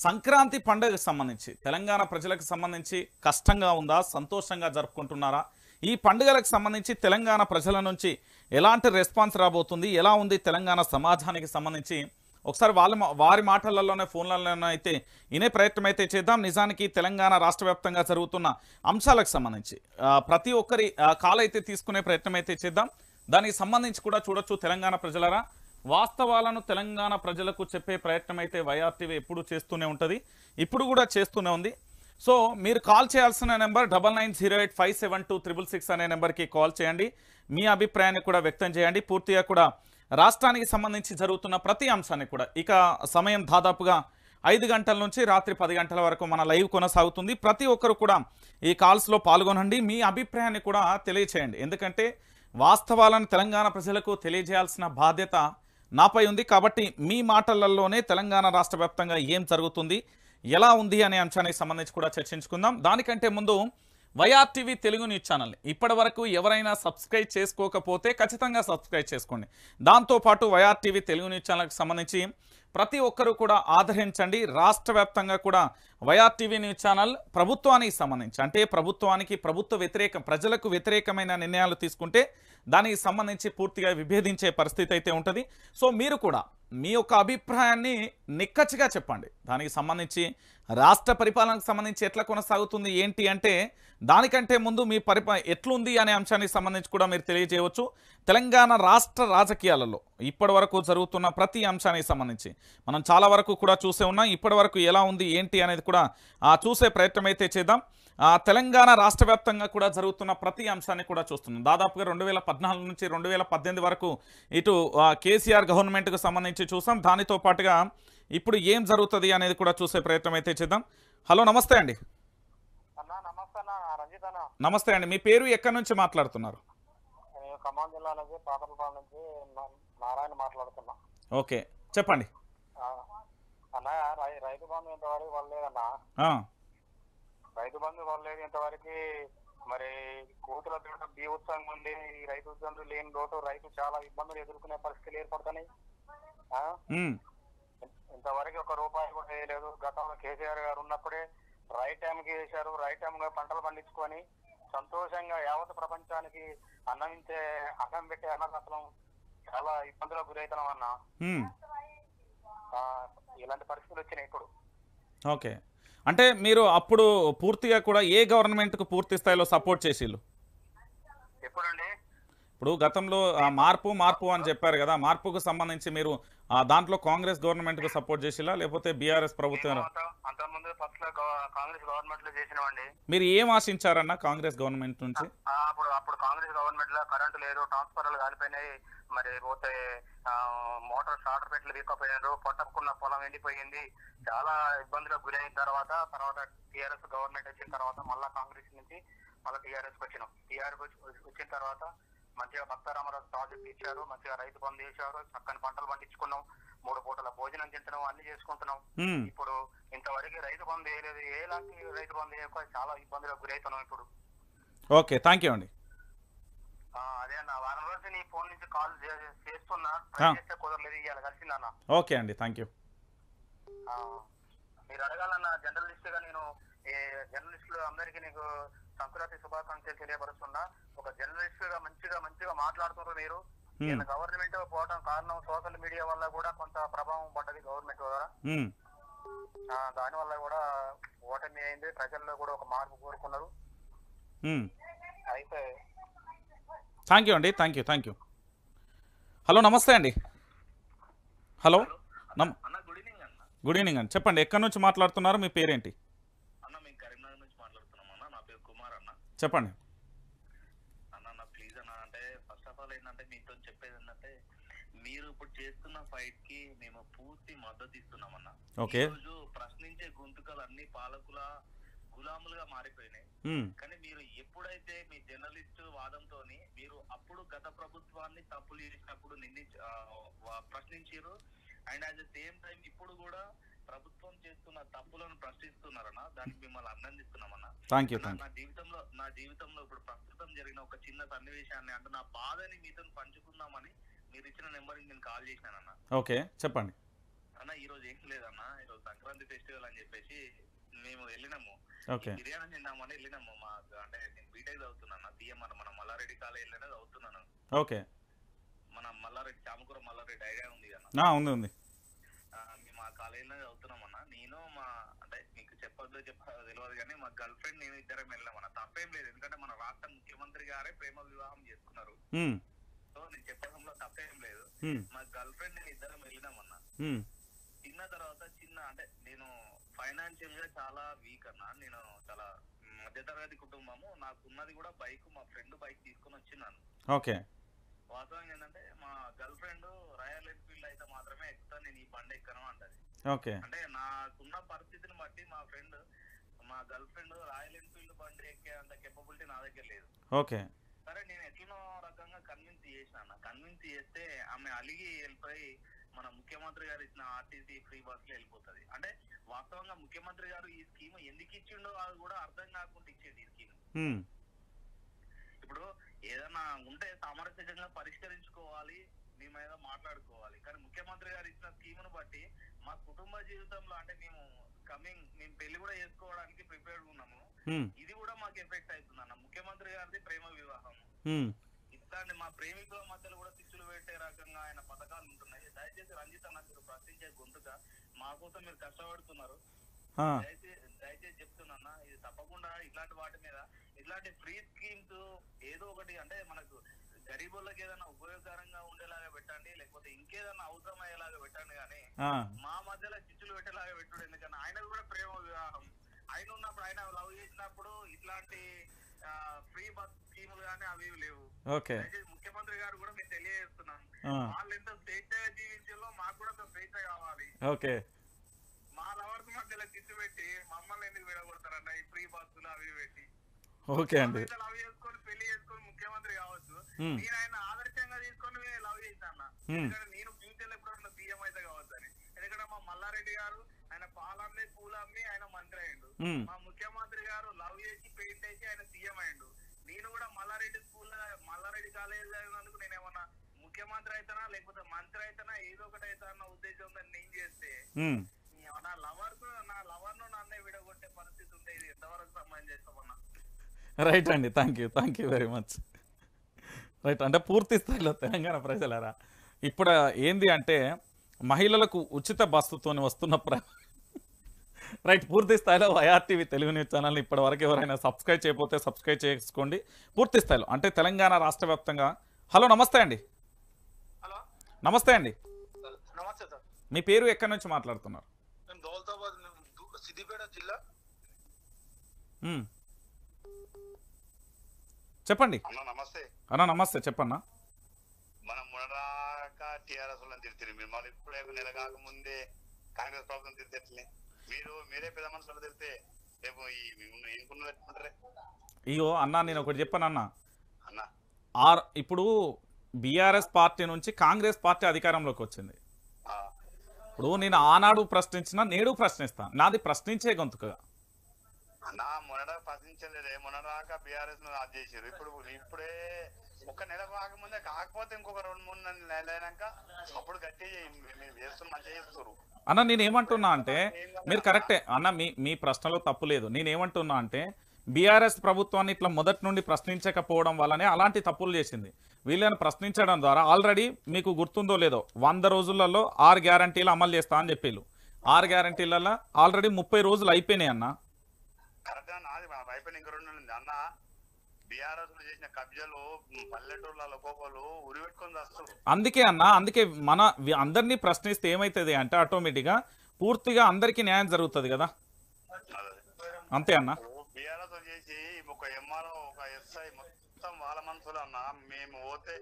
సంక్రాంతి పండుగకు సంబంధించి తెలంగాణ ప్రజలకు సంబంధించి కష్టంగా ఉందా, సంతోషంగా జరుపుకుంటున్నారా? ఈ పండుగలకు సంబంధించి తెలంగాణ ప్రజల నుంచి ఎలాంటి రెస్పాన్స్ రాబోతుంది, ఎలా ఉంది తెలంగాణ సమాజానికి సంబంధించి ఒకసారి వారి మాటలలోనే ఫోన్లలోనే అయితే వినే ప్రయత్నం అయితే చేద్దాం. నిజానికి తెలంగాణ రాష్ట్ర వ్యాప్తంగా జరుగుతున్న అంశాలకు సంబంధించి ప్రతి ఒక్కరి కాల్ అయితే తీసుకునే ప్రయత్నం అయితే చేద్దాం. దానికి సంబంధించి కూడా చూడొచ్చు. తెలంగాణ ప్రజలరా, వాస్తవాలను తెలంగాణ ప్రజలకు చెప్పే ప్రయత్నం అయితే వైఆర్టీవీ ఎప్పుడు చేస్తూనే ఉంటుంది, ఇప్పుడు కూడా చేస్తూనే ఉంది. సో మీరు కాల్ చేయాల్సిన నెంబర్ 9908572666 అనే నెంబర్కి కాల్ చేయండి. మీ అభిప్రాయాన్ని కూడా వ్యక్తం చేయండి. పూర్తిగా కూడా రాష్ట్రానికి సంబంధించి జరుగుతున్న ప్రతి అంశాన్ని కూడా ఇక సమయం దాదాపుగా 5 గంటల నుంచి రాత్రి 10 గంటల వరకు మన లైవ్ కొనసాగుతుంది. ప్రతి ఒక్కరు కూడా ఈ కాల్స్లో పాల్గొనండి, మీ అభిప్రాయాన్ని కూడా తెలియచేయండి. ఎందుకంటే వాస్తవాలను తెలంగాణ ప్రజలకు తెలియజేయాల్సిన బాధ్యత నాపై ఉంది. కాబట్టి మీ మాటలలోనే తెలంగాణ రాష్ట్ర వ్యాప్తంగా ఏం జరుగుతుంది, ఎలా ఉంది అనే అంశానికి సంబంధించి కూడా చర్చించుకుందాం. దానికంటే ముందు వైఆర్టీవీ తెలుగు న్యూస్ ఛానల్ని ఇప్పటి వరకు ఎవరైనా సబ్స్క్రైబ్ చేసుకోకపోతే ఖచ్చితంగా సబ్స్క్రైబ్ చేసుకోండి. దాంతోపాటు వైఆర్టీవీ తెలుగు న్యూస్ ఛానల్కి సంబంధించి ప్రతి ఒక్కరూ కూడా ఆదరించండి. రాష్ట్ర వ్యాప్తంగా కూడా వైఆర్టీవీ న్యూస్ ఛానల్ ప్రభుత్వానికి సంబంధించి, అంటే ప్రజలకు వ్యతిరేకమైన నిర్ణయాలు తీసుకుంటే దానికి సంబంధించి పూర్తిగా విభేదించే పరిస్థితి అయితే ఉంటుంది. సో మీరు కూడా మీ యొక్క అభిప్రాయాన్ని నిక్కచ్చిగా చెప్పండి. దానికి సంబంధించి రాష్ట్ర పరిపాలనకు సంబంధించి ఎట్లా కొనసాగుతుంది ఏంటి అంటే దానికంటే ముందు మీ ఎట్లుంది అనే అంశానికి సంబంధించి కూడా మీరు తెలియజేయవచ్చు. తెలంగాణ రాష్ట్ర రాజకీయాలలో ఇప్పటి వరకు జరుగుతున్న ప్రతి అంశానికి సంబంధించి మనం చాలా వరకు కూడా చూసే ఉన్నాం. ఇప్పటి వరకు ఎలా ఉంది ఏంటి అనేది కూడా చూసే ప్రయత్నం అయితే చేద్దాం. తెలంగాణ రాష్ట్ర వ్యాప్తంగా కూడా జరుగుతున్న ప్రతి అంశాన్ని కూడా చూస్తున్నాం. దాదాపుగా 2014 నుంచి 2018 వరకు ఇటు కేసీఆర్ గవర్నమెంట్కు సంబంధించి చూసాం. దానితో పాటుగా ఇప్పుడు ఏం జరుగుతుంది అనేది కూడా చూసే ప్రయత్నం అయితే చేద్దాం. హలో, నమస్తే అండి. నమస్తే అండి, మీ పేరు, ఎక్కడి నుంచి మాట్లాడుతున్నారు? ఖమ్మం జిల్లా నుంచి పాతలపాడు నుంచి నారాయణ మాట్లాడుతున్నా. ఓకే, చెప్పండి అన్న. రైతు బంధు ఇంతవరకు పడలేదన్నా. రైతు బంధు పడలేదు ఇంతవరకు. మరి కూతుల బీ ఉత్సవం ఉంది. ఈ రైతు బంధు లేని లోటు రైతు చాలా ఇబ్బందులు ఎదుర్కొనే పరిస్థితులు ఏర్పడుతున్నాయి. ఇంతవరకు ఒక రూపాయి కూడా వేయలేదు. గతంలో కేసీఆర్ గారు ఉన్నప్పుడే రైట్ టైంకి వేశారు. రైట్ టైంగా పంటలు పండించుకొని సంతోషంగా యావత్ ప్రపంచానికి అన్నం పెట్టే అన్నదాతలం చాలా ఇబ్బందులకు గురవుతున్నాం అన్న. ఇలాంటి పరిస్థితులు వచ్చినాయి ఇప్పుడు. ఓకే, అంటే మీరు అప్పుడు పూర్తిగా కూడా ఏ గవర్నమెంట్కు పూర్తి స్థాయిలో సపోర్ట్ చేసిళ్ళు? ఎప్పుడండి? ఇప్పుడు గతంలో మార్పు అని చెప్పారు కదా, మార్పుకు సంబంధించి మీరు దాంట్లో కాంగ్రెస్ గవర్నమెంట్కు సపోర్ట్ చేసిలా లేకపోతే బీఆర్ఎస్ ప్రభుత్వం? అంతకుముందు ఫస్ట్ లో కాంగ్రెస్ గవర్నమెంట్ లో చేసినామండి. మీరు ఏం ఆశించారన్న కాంగ్రెస్ గవర్నమెంట్ నుంచి? అప్పుడు కాంగ్రెస్ గవర్నమెంట్ లో కరెంటు లేదు, ట్రాన్స్ఫర్లు కాలిపోయినాయి. మరి పోతే మోటార్ షార్టర్ పెట్లు వీకపోయినారు, పొట్టకున్న పొలం ఎండిపోయింది. చాలా ఇబ్బందులకు గురైన తర్వాత టీఆర్ఎస్ గవర్నమెంట్ వచ్చిన తర్వాత మళ్ళా కాంగ్రెస్ నుంచి మళ్ళీ టీఆర్ఎస్ వచ్చినాం. టీఆర్ఎస్ వచ్చిన తర్వాత మంచిగా భక్తారామరాజు ప్రాజెక్ట్ ఇచ్చారు, మంచిగా రైతు బంధు చేశారు, చక్కని పంటలు పండించుకున్నాం, 3 పూటల భోజనం తింటున్నాం, అన్ని చేసుకుంటున్నాం. ఇప్పుడు ఇంతవరకు రైతు బంధు వేయలేదు. ఏలాంటి రైతు బంధు వేయక చాలా ఇబ్బందులకు గురవుతున్నాం ఇప్పుడు. ఓకే, థ్యాంక్ యూ అండి. అదే అన్న, వారం రోజు నీ ఫోన్ నుంచి కాల్ చేస్తున్నా, ట్రై చేస్తే కుదరలేదు, ఇవాళ కలిసిందన్న. ఓకే అండి, థ్యాంక్ యూ. మీరు అడగాలన్న జర్నలిస్ట్ గా నేను జర్నలిస్టులు అందరికీ నీకు సంక్రాంతి శుభాకాంక్షలు తెలియపరుస్తున్నా. ఒక జర్నలిస్ట్ గా మంచిగా మాట్లాడుతున్నారు మీరు. గవర్నమెంట్ పోవడం కారణం సోషల్ మీడియా వల్ల కూడా కొంత ప్రభావం పడ్డది గవర్నమెంట్ ద్వారా. దాని వల్ల కూడా ఓటమి అయింది. ప్రజల్లో కూడా ఒక మార్పు కోరుకున్నారు. అయితే థ్యాంక్ యూ అండి, థ్యాంక్ యూ. హలో, నమస్తే అండి. హలో, గుడ్ ఈవినింగ్ అండి, చెప్పండి. ఎక్కడి నుంచి మాట్లాడుతున్నారు, మీ పేరేంటి? చెప్పండి అన్న. ప్లీజ్ అన్న, అంటే ఫస్ట్ ఆఫ్ ఆల్ ఏంటంటే మీతో చెప్పేది ఏంటంటే మీరు ఇప్పుడు చేస్తున్న ఫైట్ కి మేము పూర్తి మద్దతు ఇస్తున్నామన్నా. ఓకే, రోజు ప్రశ్నించే గొంతుకలు అన్ని పాలకుల గులాములుగా మారిపోయినాయి. కానీ మీరు ఎప్పుడైతే మీ జర్నలిస్ట్ వాదంతో మీరు అప్పుడు గత ప్రభుత్వాన్ని తప్పులు చేసినప్పుడు ప్రశ్నించారు, and at the same time ఇప్పుడు కూడా ప్రభుత్వం చేస్తున్న తప్పులను ప్రశ్నిస్తున్నారన్న. దానికి మిమ్మల్ని అభినందిస్తున్నామన్నా. నా జీవితంలో ఇప్పుడు ప్రస్తుతం జరిగిన ఒక చిన్న సన్నివేశాన్ని, అంటే నా బాధని మీతో పంచుకుందామని మీరు ఇచ్చిన నెంబర్కి నేను కాల్ చేశానన్న. ఓకే, చెప్పండి అన్న. ఈ రోజు ఏం లేదన్న, ఈరోజు సంక్రాంతి సంక్రాంతి ఫెస్టివల్ అని చెప్పేసి మేము వెళ్ళినాము. ఓకే బిర్యానీ తిందామని వెళ్ళినాము. మా అంటే నేను బీటెక్ చదువుతున్నాను, తీయమన్న మన మల్లారెడ్డి కాలేజీలోనే చదువుతున్నాను. ఓకే మన మల్లారెడ్డి చామకూర మల్లారెడ్డి ఐడియా ఉంది కదా? ఉంది ఉంది. మేము ఆ కాలేజీలో చదువుతున్నామన్నా. నేను మా అంటే మీకు చెప్పొద్దు తెలియదు కానీ మా గర్ల్ ఫ్రెండ్ నేను ఇద్దరం వెళ్ళామన్నా. తప్పేం లేదు, ఎందుకంటే మన రాష్ట్ర ముఖ్యమంత్రి గారే ప్రేమ వివాహం చేసుకున్నారు. సో నేను చెప్పడంలో తప్పేం లేదు. మా గర్ల్ ఫ్రెండ్ నేను ఇద్దరం వెళ్ళినామన్నా. తిన్న తర్వాత చిన్న అంటే నేను ఫైనాన్షియల్ గా చాలా వీక్ అన్నా. నేను చాలా మధ్యతరగతి కుటుంబము. నాకున్నది కూడా బైక్, మా ఫ్రెండ్ బైక్ తీసుకుని వచ్చినాను. ఓకే వాస్తవం ఏంటంటే మా గర్ల్ ఫ్రెండ్ రాయల్ ఎన్ఫీల్డ్ అయితే మాత్రమే ఎక్కుతా, నేను ఈ బండి ఎక్కను అంటది. ఓకే అంటే నాకున్న పరిస్థితిని బట్టి మా గర్ల్ ఫ్రెండ్ రాయల్ ఎన్ఫీల్డ్ బండి ఎక్కే అంత కెపబిలిటీ నా దగ్గర లేదు. ఓకే సరే నేను ఎట్లనో రకంగా కన్విన్స్ చేస్తే ఆమె అలిగి వెళ్ళిపోయి మన ముఖ్యమంత్రి గారు ఇచ్చిన ఆర్టీసీ ఫ్రీ బస్ లో వెళ్ళిపోతుంది. అంటే వాస్తవంగా ముఖ్యమంత్రి గారు ఈ స్కీమ్ ఎందుకు ఇచ్చిండో అది కూడా అర్థం కాకుండా ఇచ్చేది ఈ స్కీమ్. ఇప్పుడు ఏదైనా ఉంటే సామరస్యంగా పరిష్కరించుకోవాలి, మీ మీద మాట్లాడుకోవాలి. కానీ ముఖ్యమంత్రి గారు ఇచ్చిన స్కీమ్ను బట్టి మా కుటుంబ జీవితంలో అంటే మేము పెళ్లి కూడా చేసుకోవడానికి ప్రిపేర్డ్ ఉన్నాము. ఇది కూడా మాకు ఎఫెక్ట్ అవుతుంది అన్న. ముఖ్యమంత్రి గారిది ప్రేమ వివాహం, ఇట్లాంటి మా ప్రేమికుల మధ్యలో కూడా శిక్షులు పెట్టే రకంగా ఆయన పథకాలు ఉంటున్నాయి. దయచేసి రంజిత్ అన్న మీరు ప్రశ్నించే గొంతుగా మా కోసం మీరు కష్టపడుతున్నారు. దయచేసి చెప్తున్నా, ఇది తప్పకుండా ఇట్లాంటి వాటి మీద ఇట్లాంటి ఫ్రీ స్కీమ్స్ ఏదో ఒకటి అంటే మనకు గరీబులకి ఏదైనా ఉపయోగకరంగా ఉండేలాగా పెట్టండి, లేకపోతే ఇంకేదైనా అవసరం అయ్యేలాగా పెట్టండి. కానీ మా మధ్యలో చిచ్చులు పెట్టేలాగా పెట్టుడు. ఎందుకంటే ఆయన కూడా ప్రేమ వివాహం. ఆయన ఉన్నప్పుడు ఆయన లవ్ చేసినప్పుడు ఇట్లాంటి ఫ్రీ బస్ స్కీములు కానీ అవి లేవు. ముఖ్యమంత్రి గారు కూడా మేము తెలియజేస్తున్నాం, వాళ్ళు ఎంత స్వేచ్ఛగా జీవించాలో మాకు కూడా స్వేచ్ఛ కావాలి. మా లవర్స్ మధ్యలో చిచ్చు పెట్టి మమ్మల్ని ఎందుకు విడగొడతారన్న ఈ ఫ్రీ బస్సులు అవి పెట్టి? లవ్ చేసుకొని పెళ్లి చేసుకొని ముఖ్యమంత్రి కావచ్చు. నేను ఆయన ఆదర్శంగా తీసుకొని లవ్ చేశాను. ఎందుకంటే నేను ఫ్యూచర్ లో ఎప్పుడన్నా సీఎం అయితే కావచ్చు అని. ఎందుకంటే మా మల్లారెడ్డి గారు ఆయన పాలమ్మి పూలమ్మి ఆయన మంత్రి అయ్యిండు. మా ముఖ్యమంత్రి గారు లవ్ చేసి పెయింట్ వేసి ఆయన సీఎం అయ్యిండు. నేను కూడా మల్లారెడ్డి కాలేజ్ అయినందుకు నేను ఏమన్నా ముఖ్యమంత్రి అయితేనా లేకపోతే మంత్రి అయితేనా ఏదో ఒకటి అవుతా అన్న ఉద్దేశంతో నేను చేస్తే నా లవర్ ను నన్నే విడగొట్టే పరిస్థితి ఉంటే ఇది ఎంతవరకు సంబంధం చేస్తామన్నా? రైట్ అండి, thank you very much. Right, అంటే పూర్తి స్థాయిలో తెలంగాణ ప్రజలరా ఇప్పుడు ఏంది అంటే మహిళలకు ఉచిత బస్సుతో వస్తున్న రైట్, పూర్తి స్థాయిలో వైఆర్టీవీ తెలుగు న్యూస్ ఛానల్ని ఇప్పటి వరకు ఎవరైనా సబ్స్క్రైబ్ చేయకపోతే సబ్స్క్రైబ్ చేసుకోండి. పూర్తి స్థాయిలో అంటే తెలంగాణ రాష్ట్ర వ్యాప్తంగా. హలో నమస్తే అండి. నమస్తే అండి, మీ పేరు ఎక్కడి నుంచి మాట్లాడుతున్నారు? చెప్పండి అన్నా. నమస్తే చెప్పన్నా. మనం మొన్నదాకా టీఆర్ఎస్ వాళ్ళని తిరిగి మిమ్మల్ని ఇప్పుడే నెల కాకముందే కాంగ్రెస్ ప్రభుత్వం తిరిగి మీరే పెద్ద మనుషులు తిరిగితే రేపు అయ్యో అన్నా నేను ఒకటి చెప్పాను అన్న. ఇప్పుడు బీఆర్ఎస్ పార్టీ నుంచి కాంగ్రెస్ పార్టీ అధికారంలోకి వచ్చింది. ఇప్పుడు నేను ఆనాడు ప్రశ్నించినా నేడు ప్రశ్నిస్తా. నాది ప్రశ్నించే గొంతుకగా. మొన్నడా ప్రశ్నించలేదే, మొన్నదాకా బీఆర్ఎస్ చేసారు. ఇప్పుడే ఒక నెల కాకముందే కాకపోతే ఇంకొక 2-3 నెలలు అయినాక అప్పుడు గట్టి మంచిగా చేస్తారు అన్న. నేనేమంటున్నా అంటే మీరు కరెక్టే అన్న, మీ ప్రశ్నలో తప్పు లేదు. నేనేమంటున్నా అంటే బీఆర్ఎస్ ప్రభుత్వాన్ని ఇట్లా మొదటి నుండి ప్రశ్నించకపోవడం వల్లనే అలాంటి తప్పులు చేసింది. వీళ్ళని ప్రశ్నించడం ద్వారా ఆల్రెడీ మీకు గుర్తుందో లేదో 100 రోజులలో 6 గ్యారంటీలు అమలు చేస్తా అని చెప్పిళ్ళు. 6 గ్యారంటీలలో ఆల్రెడీ 30 రోజులు అయిపోయినాయి అన్న. అయిపోయిన ఇంక 2 నెలలు అన్న. బీఆర్ఎస్ చేసిన కబ్జాలు పల్లెటూర్లలో ఒక్కొక్కరు ఉరిపెట్టుకొని వస్తారు. అందుకే అన్న, అందుకే మన అందరినీ ప్రశ్నిస్తే ఏమైతుంది అంటే ఆటోమేటిక్గా పూర్తిగా అందరికీ న్యాయం జరుగుతుంది కదా. అంతే అన్న. బీఆర్ఎస్ చేసి ఒక ఎంఆర్ఓ ఒక ఎస్ఐ మొత్తం వాళ్ళ మనుషులు అన్న. మేము పోతే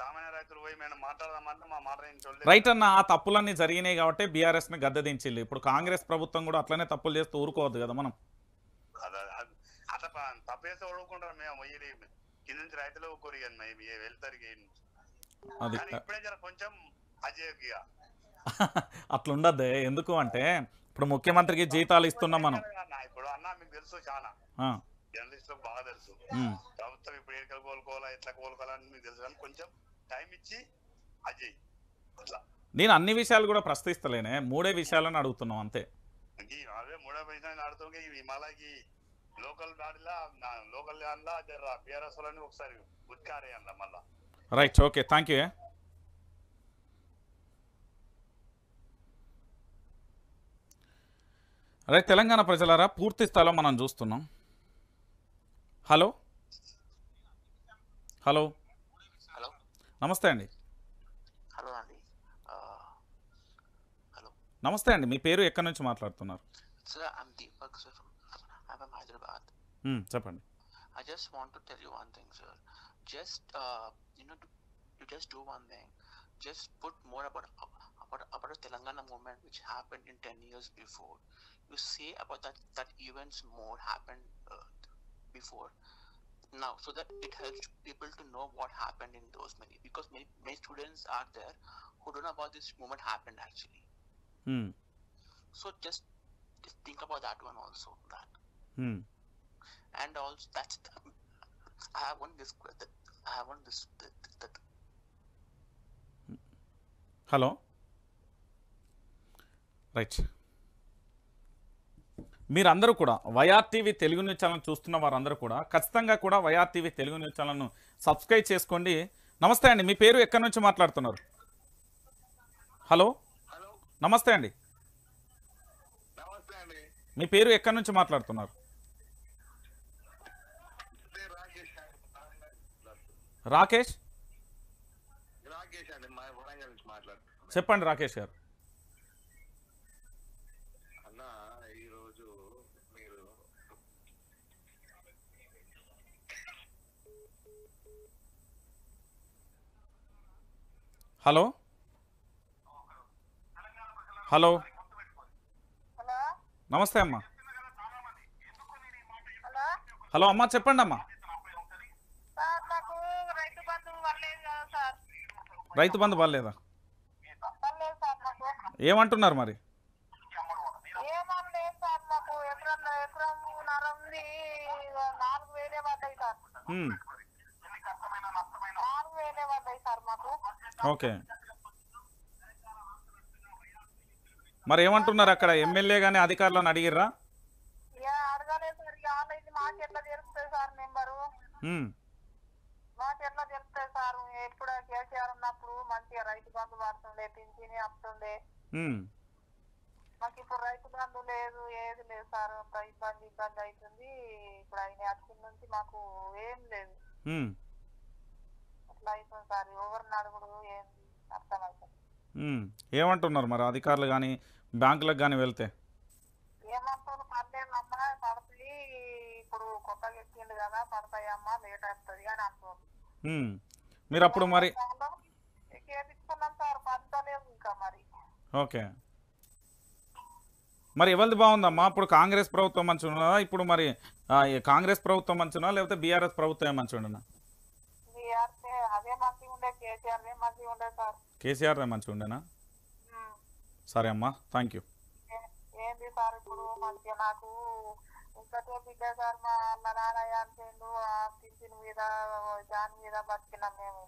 సామాన్య రైతులు పోయి మేము మాట్లాడదామంటే మా మాట రైట్ అన్న. ఆ తప్పులన్నీ జరిగినాయి కాబట్టి బీఆర్ఎస్ ని గద్దెదించిల్లు. ఇప్పుడు కాంగ్రెస్ ప్రభుత్వం కూడా అట్లనే తప్పులు చేస్తూ ఊరుకోవద్దు కదా మనం. అట్లా తప్పు చేస్తే ఊరుకుంటారు. మేము కింద నుంచి రైతులు ఊరుకోరు వెళ్తారు. ఇప్పుడే జర కొంచెం అజేగా అట్లా ఉండద్దు. ఎందుకు అంటే ఇప్పుడు ముఖ్యమంత్రికి జీతాలు ఇస్తున్నాం మనం. ఇప్పుడు అన్న మీకు తెలుసు, చాలా జర్నలిస్టులకు బాగా తెలుసు ప్రభుత్వం ఇప్పుడు ఎక్కడ కోలుకోవాలా ఎట్లా కోలుకోవాలని మీకు తెలుసు. కానీ కొంచెం టైం ఇచ్చి అజయ్ అట్లా. నేను అన్ని విషయాలు కూడా ప్రశ్నిస్తలేనే, 3 విషయాలను అడుగుతున్నాం అంతే. అవే మూడో పొజిషన్ ఆడుతుంటే ఇవి మళ్ళీ లోకల్ గాడిలా లోకల్ దానిలా జర బీఆర్ఎస్ వాళ్ళని ఒకసారి ఉత్కారేయాల మళ్ళా. Right, okay, thank you. Right, Telangana ప్రజలారా పూర్తి స్థాయిలో మనం చూస్తున్నాం. హలో హలో హలో నమస్తే అండి. హలో అండి. హలో నమస్తే అండి, మీ పేరు ఎక్కడి నుంచి మాట్లాడుతున్నారు? Sir, I'm Deepak sir. I'm from Hyderabad. చెప్పండి. I just want to tell you one thing, sir. Just you just do one thing. Just put more about the Telangana movement which happened in 10 years before. You say about that events more happened before now, so that it helps people to know what happened in those because many students are there who don't know about this movement happened actually. So just think about that one also. That. And also that's I have one this hello right, మీరందరూ కూడా YRTV Telugu news channel చూస్తున్న వారందరూ కూడా ఖచ్చితంగా కూడా YRTV Telugu news ఛానల్ను subscribe చేసుకోండి. నమస్తే అండి, మీ పేరు ఎక్కడి నుంచి మాట్లాడుతున్నారు? హలో నమస్తే అండి, మీ పేరు ఎక్కడి నుంచి మాట్లాడుతున్నారు? రాకేష్ అండి, మా వరంగల్ నుంచి మాట్లాడుతున్నాను. చెప్పండి రాకేష్ గారు. అన్న, ఈరోజు మీరు హలో హలో నమస్తే అమ్మా. హలో అమ్మా, చెప్పండి అమ్మా. రైతు బంధు పర్లేదా? ఏమంటున్నారు మరి? ఓకే, మరి ఏమంటున్నారు అక్కడ ఎమ్మెల్యే గానీ అధికారులను అడిగిర్రా? మాకెట్లా తెలుస్తాయి సార్? ఎప్పుడు కేసీఆర్ ఉన్నప్పుడు మంచిగా రైతు బంధు పడుతుండే, పింఛని వస్తుండే. మాకు ఇప్పుడు రైతు బంధు లేదు, ఏది లేదు సార్. అంత ఇబ్బంది అవుతుంది. ఇప్పుడు ఆయన వచ్చిన నుంచి మాకు ఏం లేదు. అట్లా అవుతుంది సార్. ఎవరిని అడుగుడు ఏంది అర్థమవుతుంది. ఏమంటున్నారు మరి అధికారులు కానీ బ్యాంకులకు కానీ వెళ్తే? ఏమంటారు? పర్లేదమ్మా, పడతాయి, ఇప్పుడు కొత్తగా ఎక్కిండు కదా, పడతాయమ్మా, లేట్ అవుతుంది అని అంటున్నారు. మీరు అప్పుడు మరి చేపించుకున్నాం సార్, పడతలేదు ఇంకా మరి. ఓకే, మరి ఎవరిది బాగుందమ్మా? ఇప్పుడు కాంగ్రెస్ ప్రభుత్వం మంచిగా ఉన్నదా? ఇప్పుడు మరి కాంగ్రెస్ ప్రభుత్వం మంచిగా లేకపోతే బీఆర్ఎస్ ప్రభుత్వం మంచిగా ఉండనా? అదే మంచిగా ఉండే, కేసీఆర్ మంచిగా ఉండే సార్. కేసీఆర్ మంచిగా ఉండేనా? సరే అమ్మా, థ్యాంక్ యూ. ఏంది సార్ ఇప్పుడు మంచిగా నాకు ఇంకటే బిడ్డ సార్, మా నాన్న చనిపోయిండు, పింఛన్ మీద దాని మీద బతికినాం మేము.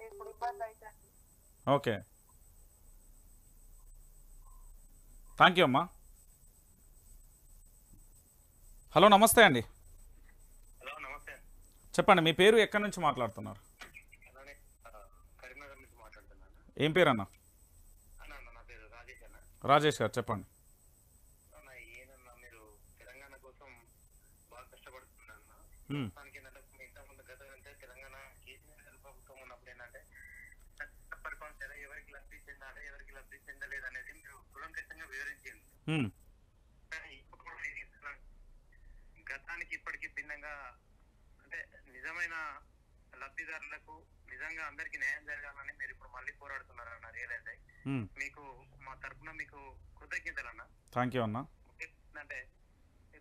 ఇప్పుడు ఇబ్బంది అవుతుంది. ఓకే, థ్యాంక్ యూ అమ్మా. హలో నమస్తే అండి. హలో నమస్తే, చెప్పండి, మీ పేరు ఎక్కడి నుంచి మాట్లాడుతున్నారు? కరీంనగర్ నుంచి మాట్లాడుతున్నాను. ఏం పేరు అన్న? నా పేరు రాజేష్ అన్న. రాజేష్ గారు చెప్పండి. ఏనన్నా, మీరు తెలంగాణ కోసం బాగా కష్టపడుతున్నారు. ఇంతకుముందు గత అంటే తెలంగాణ కేసీఆర్ ప్రభుత్వం ఉన్నప్పుడు ఏంటంటే ఎవరికి లబ్ధి చెందాలి, ఎవరికి లబ్ధి చెందలేదు అనేది మీరు కులంకషంగా వివరించింది. గతానికి ఇప్పటికీ భిన్నంగా అంటే నిజమైన లబ్ధిదారులకు నిజంగా అందరికి న్యాయం జరగాలని మీరు ఇప్పుడు మళ్ళీ పోరాడుతున్నారు అన్న. రియలైజ్ అయ్యి మీకు మా తరఫున మీకు కృతజ్ఞతలు అన్న. థ్యాంక్ యూ అన్న. అంటే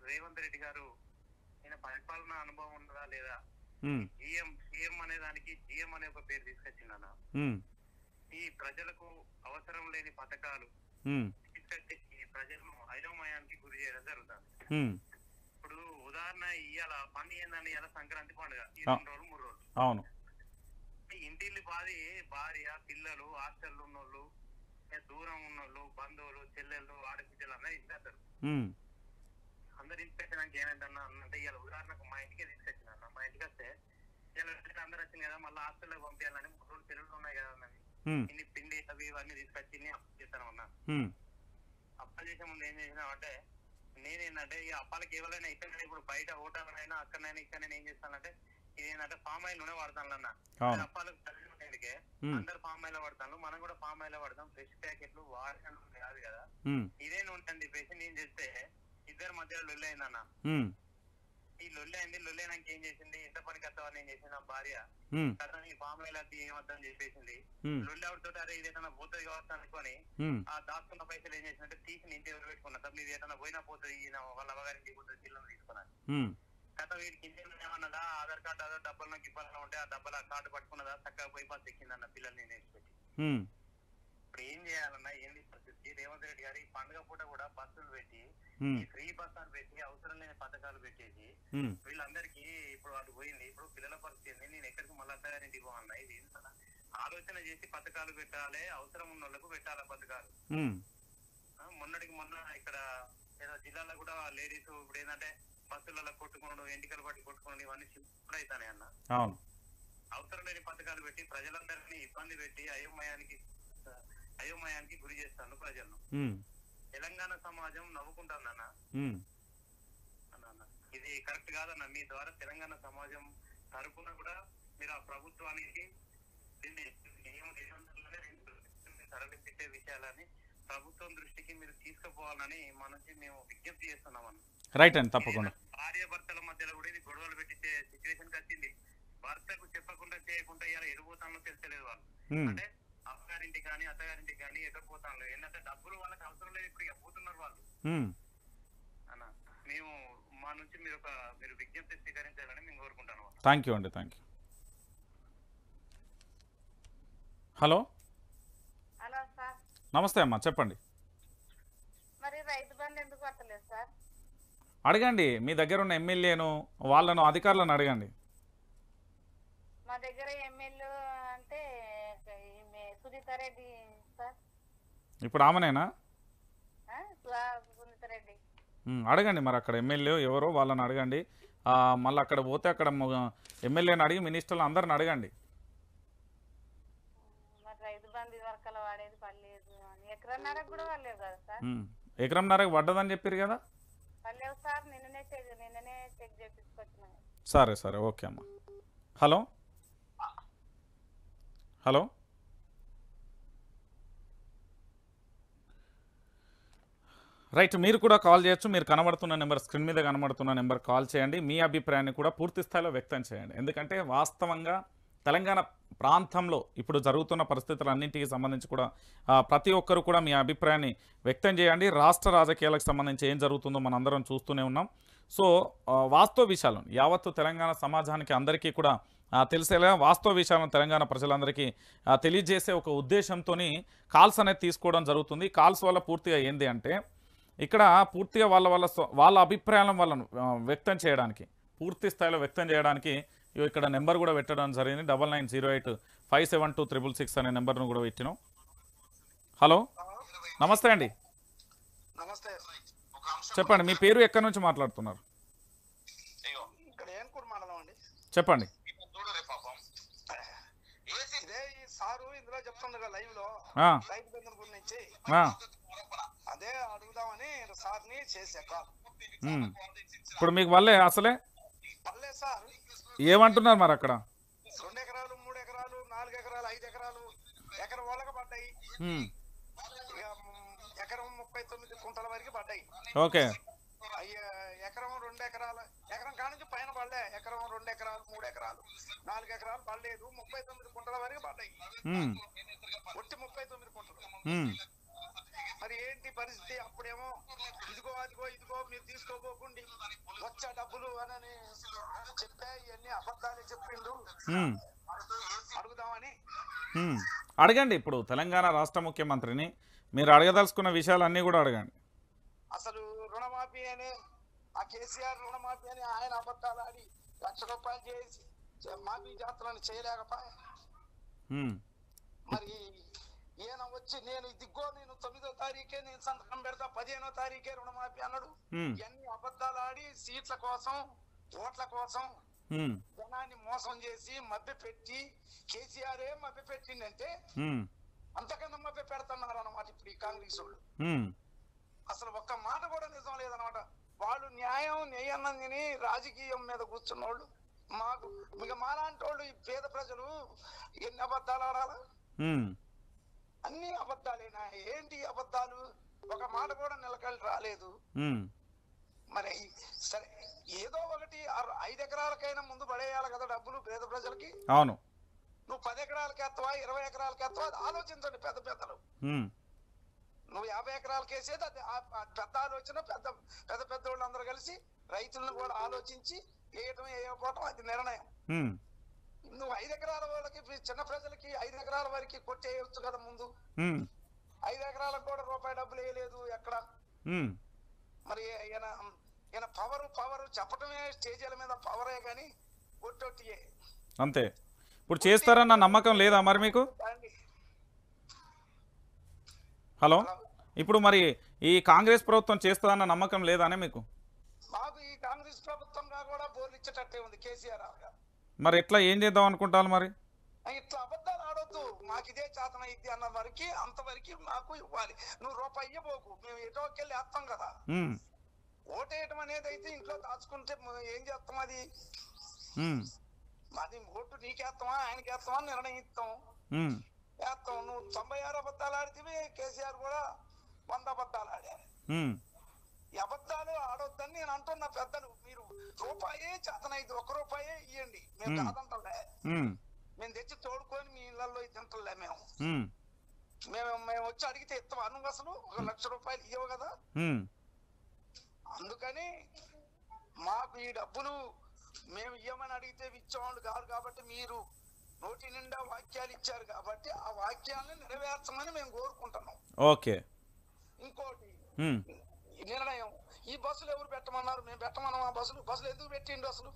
రేవంత్ రెడ్డి గారు ఈయన పరిపాలన అనుభవం ఉన్నదా లేదా, సీఎం అనే దానికి జిఎం అనే ఒక పేరు తీసుకొచ్చిందన్న. ఈ ప్రజలకు అవసరం లేని పథకాలు తీసుకొచ్చి ఈ ప్రజలను ఐరోమయానికి గురి చేయడం జరుగుతుంది. ఇప్పుడు ఉదాహరణ, ఇవాళ పండుగ ఏందని, ఇలా సంక్రాంతి పండుగ, ఈ 2 రోజులు 3 రోజులు. అవును, ఇంటిల్లి భార్య పిల్లలు, హాస్టల్ ఉన్నోళ్ళు, దూరం ఉన్నోళ్ళు, బంధువులు, చెల్లెళ్ళు, ఆడపిల్లలు అందరు ఇన్స్పెక్షన్ అంటే ఏమైందన్న అంటే ఇవాళ ఉదాహరణకు మా ఇంటికే తీసుకొచ్చిన అన్న. మా ఇంటికి వస్తే ఇలా అందరు వచ్చింది కదా, మళ్ళీ హాస్పిటల్కి పంపించాలని 3 రోజులు పిల్లలు ఉన్నాయి కదా అన్నది. ఇన్ని పిండి అవి ఇవన్నీ తీసుకొచ్చి అప్పు చేస్తాను అన్న. అప్పు చేసే ముందు ఏం చేసినాం అంటే నేనేంటంటే ఈ అప్పాలకి ఎవరైనా ఇక్కడ ఇప్పుడు బయట హోటల్ అయినా అక్కడైనా ఇక్కడ ఏం చేస్తానంటే ఇదేంటంటే పామ్ ఆయిల్ నూనె వాడతాను అన్న. అప్పాలకు తల్లికే అందరు పామ్ ఆయిల్ వాడతాను, మనం కూడా పామ్ ఆయిల్ వాడతాం. ఫ్రెష్ ప్యాకెట్లు వాడతాను కాదు కదా, ఇదే నూనె అని చెప్పేసి నేను చేస్తే ఇద్దరు మధ్యలో లొల్లి అయిందన్న. ఈ లొల్లి అయింది. లొల్లి అయినాక ఏం చేసింది, ఎంత పనికి వస్తావని ఏం చేసింది నా భార్య కదా, ఈ పామ్ ఆయిల్ అది ఏమద్దని చెప్పేసింది. లొల్లి ఆవిడతో అరే ఇదేదన్నా పోతుంది కావచ్చు అనుకొని ఆ దాచుకున్న పైసలు ఏం చేసిందంటే తీసి నేను ఎవరు పెట్టుకున్నా తప్ప ఇది ఏదన్నా పోయినా పోతుంది వాళ్ళ అమ్మగారికి పోతుంది పిల్లలు తీసుకున్నాను కథ. వీడికి ఇంజన్ ఏమన్నదా ఆధార్ కార్డు అదో డబ్బుల్లో గిబ్బల్లో ఉంటే ఆ డబ్బుల కార్డు పట్టుకున్నదా చక్కగా పోయి బస్ ఎక్కిందన్న పిల్లల్ని నేను వేసిపెట్టి. ఇప్పుడు ఏం చేయాలన్నా ఏంది పరిస్థితి, రేవంత్ రెడ్డి గారు ఈ పండుగ పూట కూడా బస్సులు పెట్టి ఈ ఫ్రీ బస్ అని పెట్టి అవసరం లేని పథకాలు పెట్టేసి వీళ్ళందరికీ ఇప్పుడు అటు పోయింది. ఇప్పుడు పిల్లల పరిస్థితి నేను ఎక్కడికి మళ్ళీ అత్తగారింటికి పోవాలన్నా, ఇది ఆలోచన చేసి పథకాలు పెట్టాలి, అవసరం ఉన్న వాళ్ళకు పెట్టాలి పథకాలు. మొన్నటికి మొన్న ఇక్కడ ఏదో జిల్లాలో కూడా లేడీస్ ఇప్పుడు ఏంటంటే బస్సులలో కొట్టుకోవడం ఎంటికలు పట్టి కొట్టుకోవడం ఇవన్నీ సింపుల్ అవుతాయి అన్న. అవసరం లేని పథకాలు పెట్టి ప్రజలందరినీ ఇబ్బంది పెట్టి అయోమయానికి గురి చేస్తాను ప్రజలను. తెలంగాణ సమాజం నవ్వుకుంటానన్న. ఇది కరెక్ట్ కాదన్న. మీ ద్వారా తెలంగాణ సమాజం తరపున కూడా మీరు ఆ ప్రభుత్వానికి తరలిపెట్టే విషయాలని ప్రభుత్వం దృష్టికి మీరు తీసుకుపోవాలని మన నుంచి మేము విజ్ఞప్తి చేస్తున్నామన్న. రైట్ అండి, తప్పకుండా. భార్య భర్తల మధ్యలో కూడా ఇది గొడవలు పెట్టించే సిచ్యువేషన్ వచ్చింది. భర్తకు చెప్పకుండా చేయకుండా ఇలా ఎడిపోతానో తెలిసలేదు వాళ్ళు. అంటే అత్తగారింటికి కానీ అత్తగారింటికి కానీ ఎడపోతాను ఏంటంటే డబ్బులు వాళ్ళకి అవసరం లేదు, ఇప్పుడు పోతున్నారు వాళ్ళు అన్న. మేము మా నుంచి మీరు విజ్ఞప్తి స్వీకరించాలని మేము కోరుకుంటాను. థ్యాంక్ యూ అండి, thank you. Hello hello sir, నమస్తే అమ్మా, చెప్పండి. మరి రైతు బంధు ఎందుకు పట్టలేదు సార్? అడగండి, మీ దగ్గర ఉన్న ఎమ్మెల్యేను వాళ్ళను అధికారులను అడగండి. మా దగ్గర ఎమ్మెల్యే అంటే సునీతారెడ్డి సార్. ఇప్పుడు ఆమెనేనా? సునీతారెడ్డి అడగండి మరి అక్కడ ఎమ్మెల్యే ఎవరో వాళ్ళని అడగండి. మళ్ళీ అక్కడ పోతే అక్కడ ఎమ్మెల్యేని అడిగి మినిస్టర్లు అందరిని అడగండి. మరి రైతు బంధు వరకల వాడేది పడలేదు, ఎకరన్నరకు కూడా పడలేదు కదా సార్? ఎకరంన్నరకు పడ్డదని చెప్పారు కదా. పడలేవు సార్, నిన్ననే చెక్ చేపించుకొచ్చినా. సరే సరే, ఓకే అమ్మా. హలో హలో రైట్, మీరు కూడా కాల్ చేయొచ్చు. మీరు కనబడుతున్న నెంబర్, స్క్రీన్ మీద కనబడుతున్న నెంబర్ కాల్ చేయండి. మీ అభిప్రాయాన్ని కూడా పూర్తి స్థాయిలో వ్యక్తం చేయండి. ఎందుకంటే వాస్తవంగా తెలంగాణ ప్రాంతంలో ఇప్పుడు జరుగుతున్న పరిస్థితులన్నింటికి సంబంధించి కూడా ప్రతి ఒక్కరు కూడా మీ అభిప్రాయాన్ని వ్యక్తం చేయండి. రాష్ట్ర రాజకీయాలకు సంబంధించి ఏం జరుగుతుందో మనందరం చూస్తూనే ఉన్నాం. సో వాస్తవ విషయాలను యావత్తు తెలంగాణ సమాజానికి అందరికీ కూడా తెలిసేలా వాస్తవ విషయాలను తెలంగాణ ప్రజలందరికీ తెలియజేసే ఒక ఉద్దేశంతో కాల్స్ అనేది తీసుకోవడం జరుగుతుంది. కాల్స్ వల్ల పూర్తిగా ఏంది అంటే ఇక్కడ పూర్తిగా వాళ్ళ అభిప్రాయాలను వాళ్ళను వ్యక్తం చేయడానికి, పూర్తి స్థాయిలో వ్యక్తం చేయడానికి ఇక్కడ నెంబర్ కూడా పెట్టడం జరిగింది. 9908572666 అనే నెంబర్ను కూడా పెట్టినాం. హలో నమస్తే అండి. నమస్తే, చెప్పండి, మీ పేరు ఎక్కడి నుంచి మాట్లాడుతున్నారు? ఇక్కడ ఏన్కూరు మండలం అండి. చెప్పండి. ఇదే ఈ సారు ఇందులో చెప్తుండగా లైవ్ లో రైతు బంధు గురించి అదే అడుగుదామని సార్ని చేశాక ఇప్పుడు మీకు వల్లే అసలే పర్లేదు సార్. ఏమంటున్నారు మరి అక్కడ? 2 ఎకరాలు 3 ఎకరాలు 4 ఎకరాలు 5 ఎకరాలు ఎకరం వాళ్ళకి పడ్డాయి. ఎకరం 39 కుంటల వరకు పడ్డాయి. ఓకే, ఎకరం 2 ఎకరాలు ఎకరం కానుంచి పైన పడలే. ఎకరం 2 ఎకరాలు 3 ఎకరాలు 4 ఎకరాలు పడలేదు. 39 కుంటల వరకు పడ్డాయి. ఒట్టి 39 కుంటలు. మరి ఏంటి పరిస్థితి? అప్పుడేమో ఇదిగో అదిగో ఇదిగో మీరు తీసుకోబోకుండి వచ్చా డబ్బులు అని చెప్పా. ఇవన్నీ అబద్ధాలు చెప్పిండు. అడుగుదామని అడగండి. ఇప్పుడు తెలంగాణ రాష్ట్ర ముఖ్యమంత్రిని మీరు అడగదలుచుకున్న విషయాలన్నీ కూడా అడగండి. అసలు రుణమాఫీ అని ఆ కేసీఆర్ రుణమాఫీ అని ఆయన అబద్ధాలు ఆడి ₹1,00,000 చేసి మాఫీ జాతరని చేయలేకపోయా. మరి ఈయన వచ్చి నేను ఇదిగో నేను 9వ తారీఖే నేను సంతకం పెడతా 15వ తారీఖే రుణమాఫీ అన్నాడు. ఇవన్నీ అబద్ధాలు ఆడి సీట్ల కోసం ఓట్ల కోసం జనాన్ని మోసం చేసి మభ్య పెట్టి కేసీఆరే మభ్య పెట్టిందంటే అంతకన్నా మభ్య పెడుతున్నారు అన్నమాట ఇప్పుడు ఈ కాంగ్రెస్ వాళ్ళు. అసలు ఒక్క మాట కూడా నిజం లేదనమాట. వాళ్ళు న్యాయాన్ని రాజకీయం మీద కూర్చున్న వాళ్ళు మాకు ఇక మాలాంటి వాళ్ళు ఈ పేద ప్రజలు ఎన్ని అబద్ధాలు ఆడాలా? అన్ని అబద్ధాలేనా? ఏంటి అబద్ధాలు? ఒక మాట కూడా నిలకలి రాలేదు. మరి సరే ఏదో ఒకటి 5 ఎకరాలకైనా ముందు పడేయాలి కదా డబ్బులు పేద ప్రజలకి. అవును, నువ్వు 10 ఎకరాలకి ఎత్తవా 20 ఎకరాలకి ఎత్తవా అది ఆలోచించండి పెద్ద పెద్దలు. నువ్వు 50 ఎకరాలకి వేసేది అది పెద్ద ఆలోచన. పెద్ద పెద్ద వాళ్ళు అందరూ కలిసి రైతులను కూడా ఆలోచించి వేయటం వేయకపోవటం అది నిర్ణయం. నువ్వు 5 ఎకరాల వాళ్ళకి చిన్న ప్రజలకి 5 ఎకరాల వరకు కొట్టేయచ్చు కదా ముందు. 5 ఎకరాలకు కూడా రూపాయి డబ్బులు వేయలేదు ఎక్కడ. మరి ఈయన పవర్ చెప్పటమే స్టేజీల మీద పవరే కానీ కొట్టొట్టియే అంతే. ఇప్పుడు చేస్తారన్న నమ్మకం లేదా మరి మీకు? హలో, ఇప్పుడు మరి ఈ కాంగ్రెస్ ప్రభుత్వం చేస్తుందన్న నమ్మకం లేదానే మీకు? మాకు ఈ కాంగ్రెస్ ప్రభుత్వంగా కూడా బోర్లు ఇచ్చేటట్టే ఉంది కేసీఆర్ గారు. మరి ఎట్లా ఏం చేద్దాం అనుకుంటారు మరి? ఇట్లా అబద్ధాలు ఆడొద్దు. మాకు ఇదే చేతన ఇది అన్న వరకు అంతవరకు మాకు ఇవ్వాలి. నువ్వు రూపాయి ఇవ్వబోకు, మేము ఎటోకెళ్ళి వేస్తాం కదా. ఓటేయటం అనేది అయితే ఇంట్లో దాచుకుంటే ఏం చేస్తాం? అది మాది ఓటు నీకేస్తామా ఆయనకేస్తామా నిర్ణయిస్తాం వేస్తాం. నువ్వు 96 అబద్ధాలు ఆడితే కేసీఆర్ కూడా 100 అబద్ధాలు ఆడారు. ఈ అబద్ధాలు ఆడొద్దని నేను అంటున్నా పెద్దలు. మీరు రూపాయే చేతనైతే 1 రూపాయే ఇవ్వండి, మేము కాదంటలే. మేము తెచ్చి తోడుకొని మీ ఇళ్లలో తింటలే. మేము వచ్చి అడిగితే ఇస్తావా నువ్వు? అసలు 1 లక్ష రూపాయలు ఇవ్వవు కదా. అందుకని మాకు ఈ డబ్బులు మేము ఇవ్వమని అడిగితే ఇచ్చేవాళ్ళు కాదు కాబట్టి మీరు నోటి నిండా వాక్యాలు ఇచ్చారు కాబట్టి ఆ వాక్యాలను నెరవేర్చమని మేము కోరుకుంటున్నాం. ఓకే. ఇంకోటి నిర్ణయం, ఈ బస్సులు ఎవరు పెట్టమన్నారు? మేము పెట్టమన్నాం. ఆ బస్సులు ఎందుకు పెట్టిండు? అసలు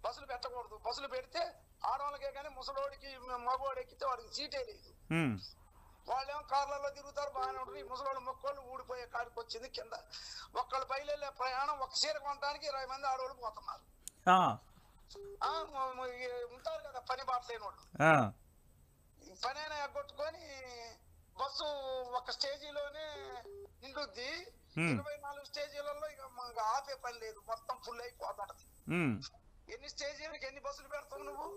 బస్సులు పెట్టకూడదు. బస్సులు పెడితే ఆడవాళ్ళకే కానీ ముసలోడికి మగవాడు ఎక్కితే వాడికి సీటే లేదు. వాళ్ళేమో కార్లలో తిరుగుతారు బాగానే ఉంటుంది. ఈ ముసలోళ్ళు మొక్కోళ్ళు ఊడిపోయే కాడికి వచ్చింది కింద. ఒక్కళ్ళు బయలుదేరే ప్రయాణం ఒక చీర కొనడానికి 20 మంది ఆడవాళ్ళు పోతున్నారు. ఉంటారు కదా పని బాట లేని వాళ్ళు. పని అయినా ఎగ్గొట్టుకొని బస్సు ఒక స్టేజీలోనే నిండుద్ది. 24 స్టేజీలలో ఇక ఆపే పని లేదు, మొత్తం ఫుల్ అయిపోతుంటది. ఎన్ని స్టేజీలకి ఎన్ని బస్సులు పెడతావు నువ్వు?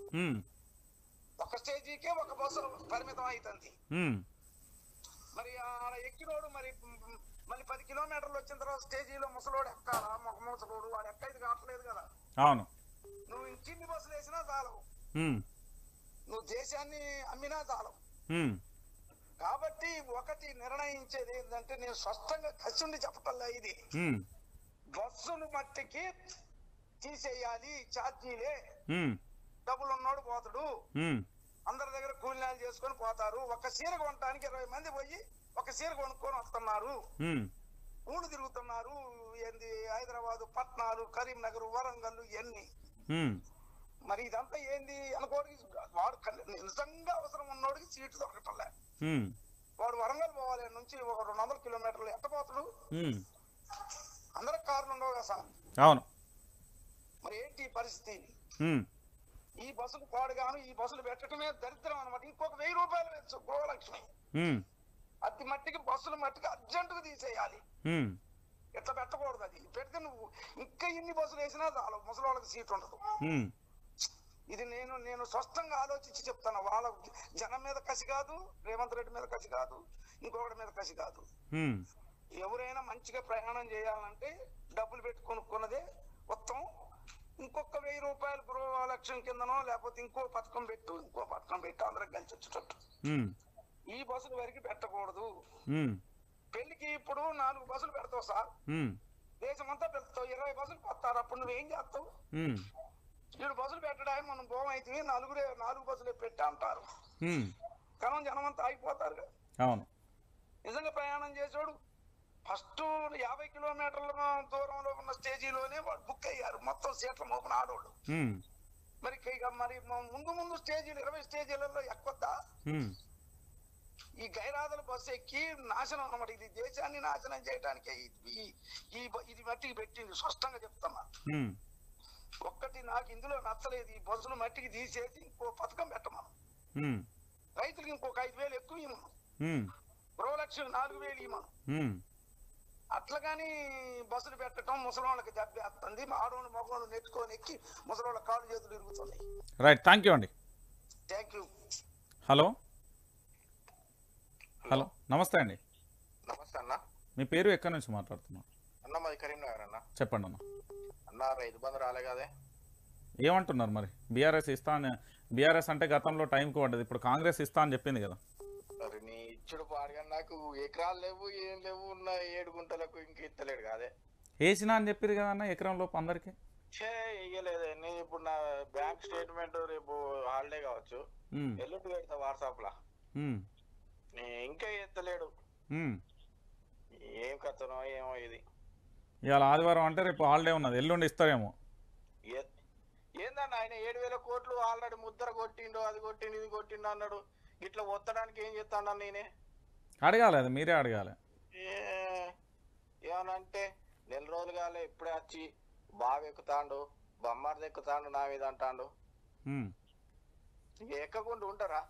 ఒక స్టేజీకే ఒక బస్సు పరిమితం అవుతుంది. మరి ఆడ ఎక్కినోడు మళ్ళీ 10 కిలోమీటర్లు వచ్చిన తర్వాత స్టేజీలో ముసలోడు ఎక్కాలా? ముసలోడు వాడు ఎక్కైతే కావట్లేదు కదా. అవును, నువ్వు ఇంకిన్ని బస్సులు వేసినా చాలవు, నువ్వు దేశాన్ని అమ్మినా చాలవు. కాబట్టి ఒకటి నిర్ణయించేది ఏంటంటే, నేను స్పష్టంగా కసుండి చెప్పటల్లా, ఇది బస్సును మట్టికి తీసేయాలి. ఛార్జీలే డబ్బులు ఉన్నోడు పోతాడు, అందరి దగ్గర కూలినాలు చేసుకొని పోతారు. ఒక చీర కొనడానికి 20 మంది పోయి ఒక చీర కొనుక్కొని వస్తున్నారు, ఊళ్ళు తిరుగుతున్నారు. ఏంది హైదరాబాదు, పట్నాలు, కరీంనగర్, వరంగల్ ఇవన్నీ. మరి ఇదంతా ఏంది అనుకోడికి వాడు నిజంగా అవసరం ఉన్నోడికి సీటు దొరకటంలే. వాడు వరంగల్ పోవాలి నుంచి ఒక 200 కిలోమీటర్లు ఎట్టపోతాడు? అందరికి కార్లు ఉండవు కదా సార్. అవును. మరి ఏంటి పరిస్థితి? ఈ బస్సులు పాడుగాను, ఈ బస్సులు పెట్టడమే దరిద్రం అనమాట. ఇంకొక 1000 రూపాయలు వేయచ్చు గృహలక్ష్మి. అతి మట్టికి బస్సులు మట్టికి అర్జెంటుగా తీసేయాలి. ఎట్లా పెట్టకూడదు. అది పెడితే నువ్వు ఇంకా ఇన్ని బస్సులు వేసినా చాలు, ముసలి వాళ్ళకి సీట్ ఉండదు. ఇది నేను స్పష్టంగా ఆలోచించి చెప్తాను. వాళ్ళ జనం మీద కసి కాదు, రేవంత్ రెడ్డి మీద కసి కాదు, ఇంకొకటి మీద కసి కాదు. ఎవరైనా మంచిగా ప్రయాణం చేయాలంటే డబ్బులు పెట్టి కొనుక్కున్నదే మొత్తం. ఇంకొక 1000 రూపాయలు గృహలక్ష్యం కిందనో లేకపోతే ఇంకో పథకం పెట్టు అందరికి కలిసి వచ్చేటట్టు. ఈ బస్సుల వరకు పెట్టకూడదు. పెళ్లికి ఇప్పుడు 4 బస్సులు పెడతావు సార్, దేశమంతా పెడతావు. 20 బస్సులు పోతారు, అప్పుడు నువ్వేం చేస్తావు? 7 బస్సులు పెట్టడానికి మనం భూమి అయితే 4 బస్సులు పెట్టి అంటారు. కానీ జనం అంతా ఆగిపోతారు. నిజంగా ప్రయాణం చేసాడు ఫస్ట్ 50 కిలోమీటర్ల దూరంలో ఉన్న స్టేజీలోనే వాళ్ళు బుక్ అయ్యారు, మొత్తం సీట్ల మోపున ఆడోళ్ళు. మరి ముందు స్టేజీలు 20 స్టేజీలలో ఎక్కొద్దా? ఈ గైరాదల బస్సు ఎక్కి నాశనం అన్నమాట. ఇది దేశాన్ని నాశనం చేయడానికే ఇది మట్టికి పెట్టింది, స్పష్టంగా చెప్తున్నా. ఒక్కటి నాకు ఇందులో నచ్చలేదు, ఈ బస్సులు మట్టికి తీసేసి ఇంకో పథకం పెట్టమను. రైతులకు ఇంకొక 5,000 ఎక్కువ ఇవ్వను, గృహలక్ష్మి 4,000 ఇవ్వను. అట్లా కానీ బస్సులు పెట్టడం ముసలోళ్ళకి దెబ్బేస్తుంది. ఆడవాళ్ళు మగవాళ్ళు నెట్టుకొని ఎక్కి ముసలోళ్ళ కాళ్ళు చేతులు ఇరుగుతున్నాయి. రైట్, థ్యాంక్ యూ అండి. Thank you. హలో హలో, నమస్తే అండి. నమస్తే అన్న. మీ పేరు ఎక్కడి నుంచి మాట్లాడుతున్నారు? అన్న మాది కరీంనగర్ అన్న. చెప్పండి అన్న. అన్న రైతు బంధు రాలే కదే, ఏమంటున్నారు మరి? బీఆర్ఎస్ ఇస్తా అని, బీఆర్ఎస్ అంటే గతంలో టైంకి పడ్డది, ఇప్పుడు కాంగ్రెస్ ఇస్తా అని చెప్పింది కదా. మరి నీ ఇచ్చుడు పాడుగా నాకు ఎకరాలు లేవు ఏం లేవు, ఉన్న 7 గుంటలకు ఇంక ఇస్తలేడు కాదే. వేసినా అని చెప్పారు కదా అన్న ఎకరం లోపు అందరికి. ఇయ్యలేదే. నేను ఇప్పుడు నా బ్యాంక్ స్టేట్మెంట్ రేపు హాలిడే కావచ్చు, ఎల్లుండి పెడతా వాట్సాప్ లా. ఇంకా ఎత్తలేడు, ఏం కథనో ఏమో ఇది. ఇవాళ ఆదివారం అంటే రేపు హాలిడే ఉన్నది, ఎల్లుండి ఇస్తారేమో. ఏందన్న ఆయన 7,000 కోట్లు ఆల్రెడీ ముద్ర కొట్టిండు, అది కొట్టిండు ఇది కొట్టిండు అన్నాడు. ఇట్లా ఒత్తడానికి ఏం చేస్తాను నేనే అడగాలి, అది మీరే అడగాలి. ఏమనంటే 4 రోజులు కాలే ఇప్పుడే వచ్చి బాగా ఎక్కుతాండు, బొమ్మారిది ఎక్కుతాండు, నా మీద అంటాడు. ఎక్కకుండా ఉంటారా?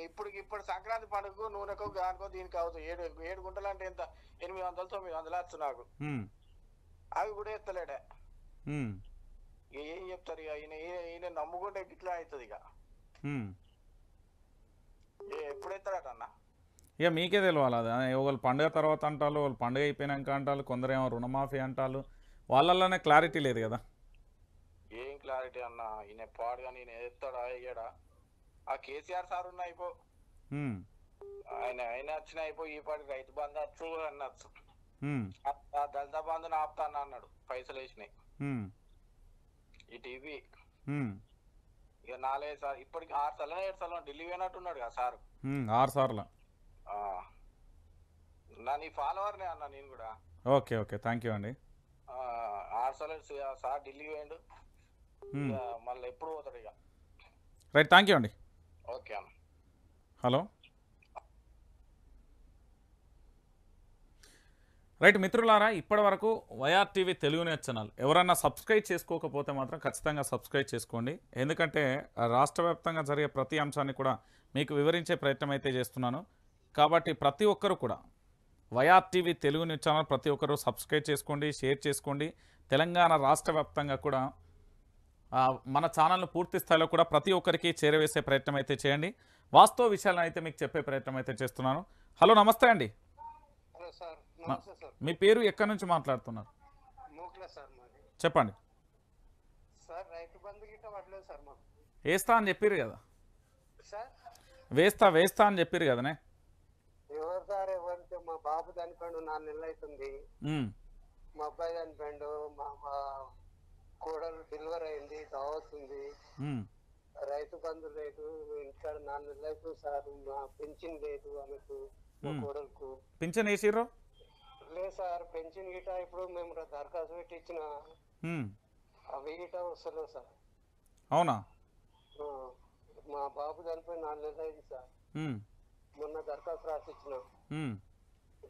ఇప్పుడు సంక్రాంతి పండుగకు నూనెకో దానికో దీనికి అవుతుంది. 7 గుంటలు అంటే ఎంత? 800 900 వచ్చు నాకు. అవి కూడా ఎత్తలేడే. ఏం చెప్తారు ఇక, ఈయన నమ్ముకుంటే ఇట్లా అవుతుంది. ఇక ఎప్పుడు ఎత్తాడట అన్న? ఇక మీకే తెలియాలి. అది ఒకళ్ళు పండుగ తర్వాత అంటారు, వాళ్ళు పండుగ అయిపోయినాక అంటారు, కొందరేమో రుణమాఫీ అంటారు. వాళ్ళల్లోనే క్లారిటీ లేదు కదా. ఏం క్లారిటీ అన్న? ఈయన పాడుగా నేను ఎత్తాడా అయ్యాడా? ఆ కేసీఆర్ సార్ ఉన్న అయిపో, ఆయన వచ్చిన అయిపో, ఈ పాటి రైతు బంధు వచ్చు అనొచ్చు. దళిత బంధుని ఆపుతాను అన్నాడు, పైసలు వేసినాయి. ఈ టీవీ ఇక 4 సార్లు, ఇప్పటికి 6 సార్లు 7 సార్లు ఢిల్లీ పోయినట్టున్నాడు కదా సార్. 6 సార్లు. నా నీ ఫాలోవర్నే అన్న నేను కూడా. ఓకే ఓకే, థ్యాంక్ యూ అండి. 6 సార్లు సార్ ఢిల్లీ పోయిండు, మళ్ళీ ఎప్పుడు పోతాడు ఇక. రైట్, థ్యాంక్ యూ అండి. ఓకే అన్న. హలో రైట్ మిత్రులారా, ఇప్పటి వరకు YR TV Telugu news channel ఎవరన్నా సబ్స్క్రైబ్ చేసుకోకపోతే మాత్రం ఖచ్చితంగా సబ్స్క్రైబ్ చేసుకోండి. ఎందుకంటే రాష్ట్ర వ్యాప్తంగా జరిగే ప్రతి అంశాన్ని కూడా మీకు వివరించే ప్రయత్నం అయితే చేస్తున్నాను. కాబట్టి ప్రతి ఒక్కరు కూడా YR TV Telugu news channel ప్రతి ఒక్కరు సబ్స్క్రైబ్ చేసుకోండి, షేర్ చేసుకోండి. తెలంగాణ రాష్ట్ర వ్యాప్తంగా కూడా మన ఛానల్ను పూర్తి స్థాయిలో కూడా ప్రతి ఒక్కరికి చేరవేసే ప్రయత్నం అయితే చేయండి. వాస్తవ విషయాలను అయితే మీకు చెప్పే ప్రయత్నం అయితే చేస్తున్నాను. హలో నమస్తే అండి. మీ పేరు ఎక్కడి నుంచి మాట్లాడుతున్నారు? చెప్పండి. వేస్తా అని చెప్పారు కదా, వేస్తా అని చెప్పారు కదనే. ఎవరు సార్? ఎవరితో? మా బాబు చనిపోయాడు, 4 నెలలు అవుతుంది. మా అబ్బాయి చనిపోయాడు, మా కోడలు డెలివరీ అయింది, కావస్తుంది. రైతు బంధు లేదు, ఇంటికాడ 4 నెలలు అవుతుంది సార్. మా పెన్షన్ లేదు ఆమెకు, మా కోడలకు. పెన్షన్ వేసిర్రు? లేదు సార్, పెన్షన్ గిట ఇప్పుడు మేము దరఖాస్తు పెట్టి ఇచ్చిన అవి గిట వస్తలేవు సార్. అవునా? మా బాబు చనిపోయి 4 నెలలు అయింది సార్. మొన్న దరఖాస్తు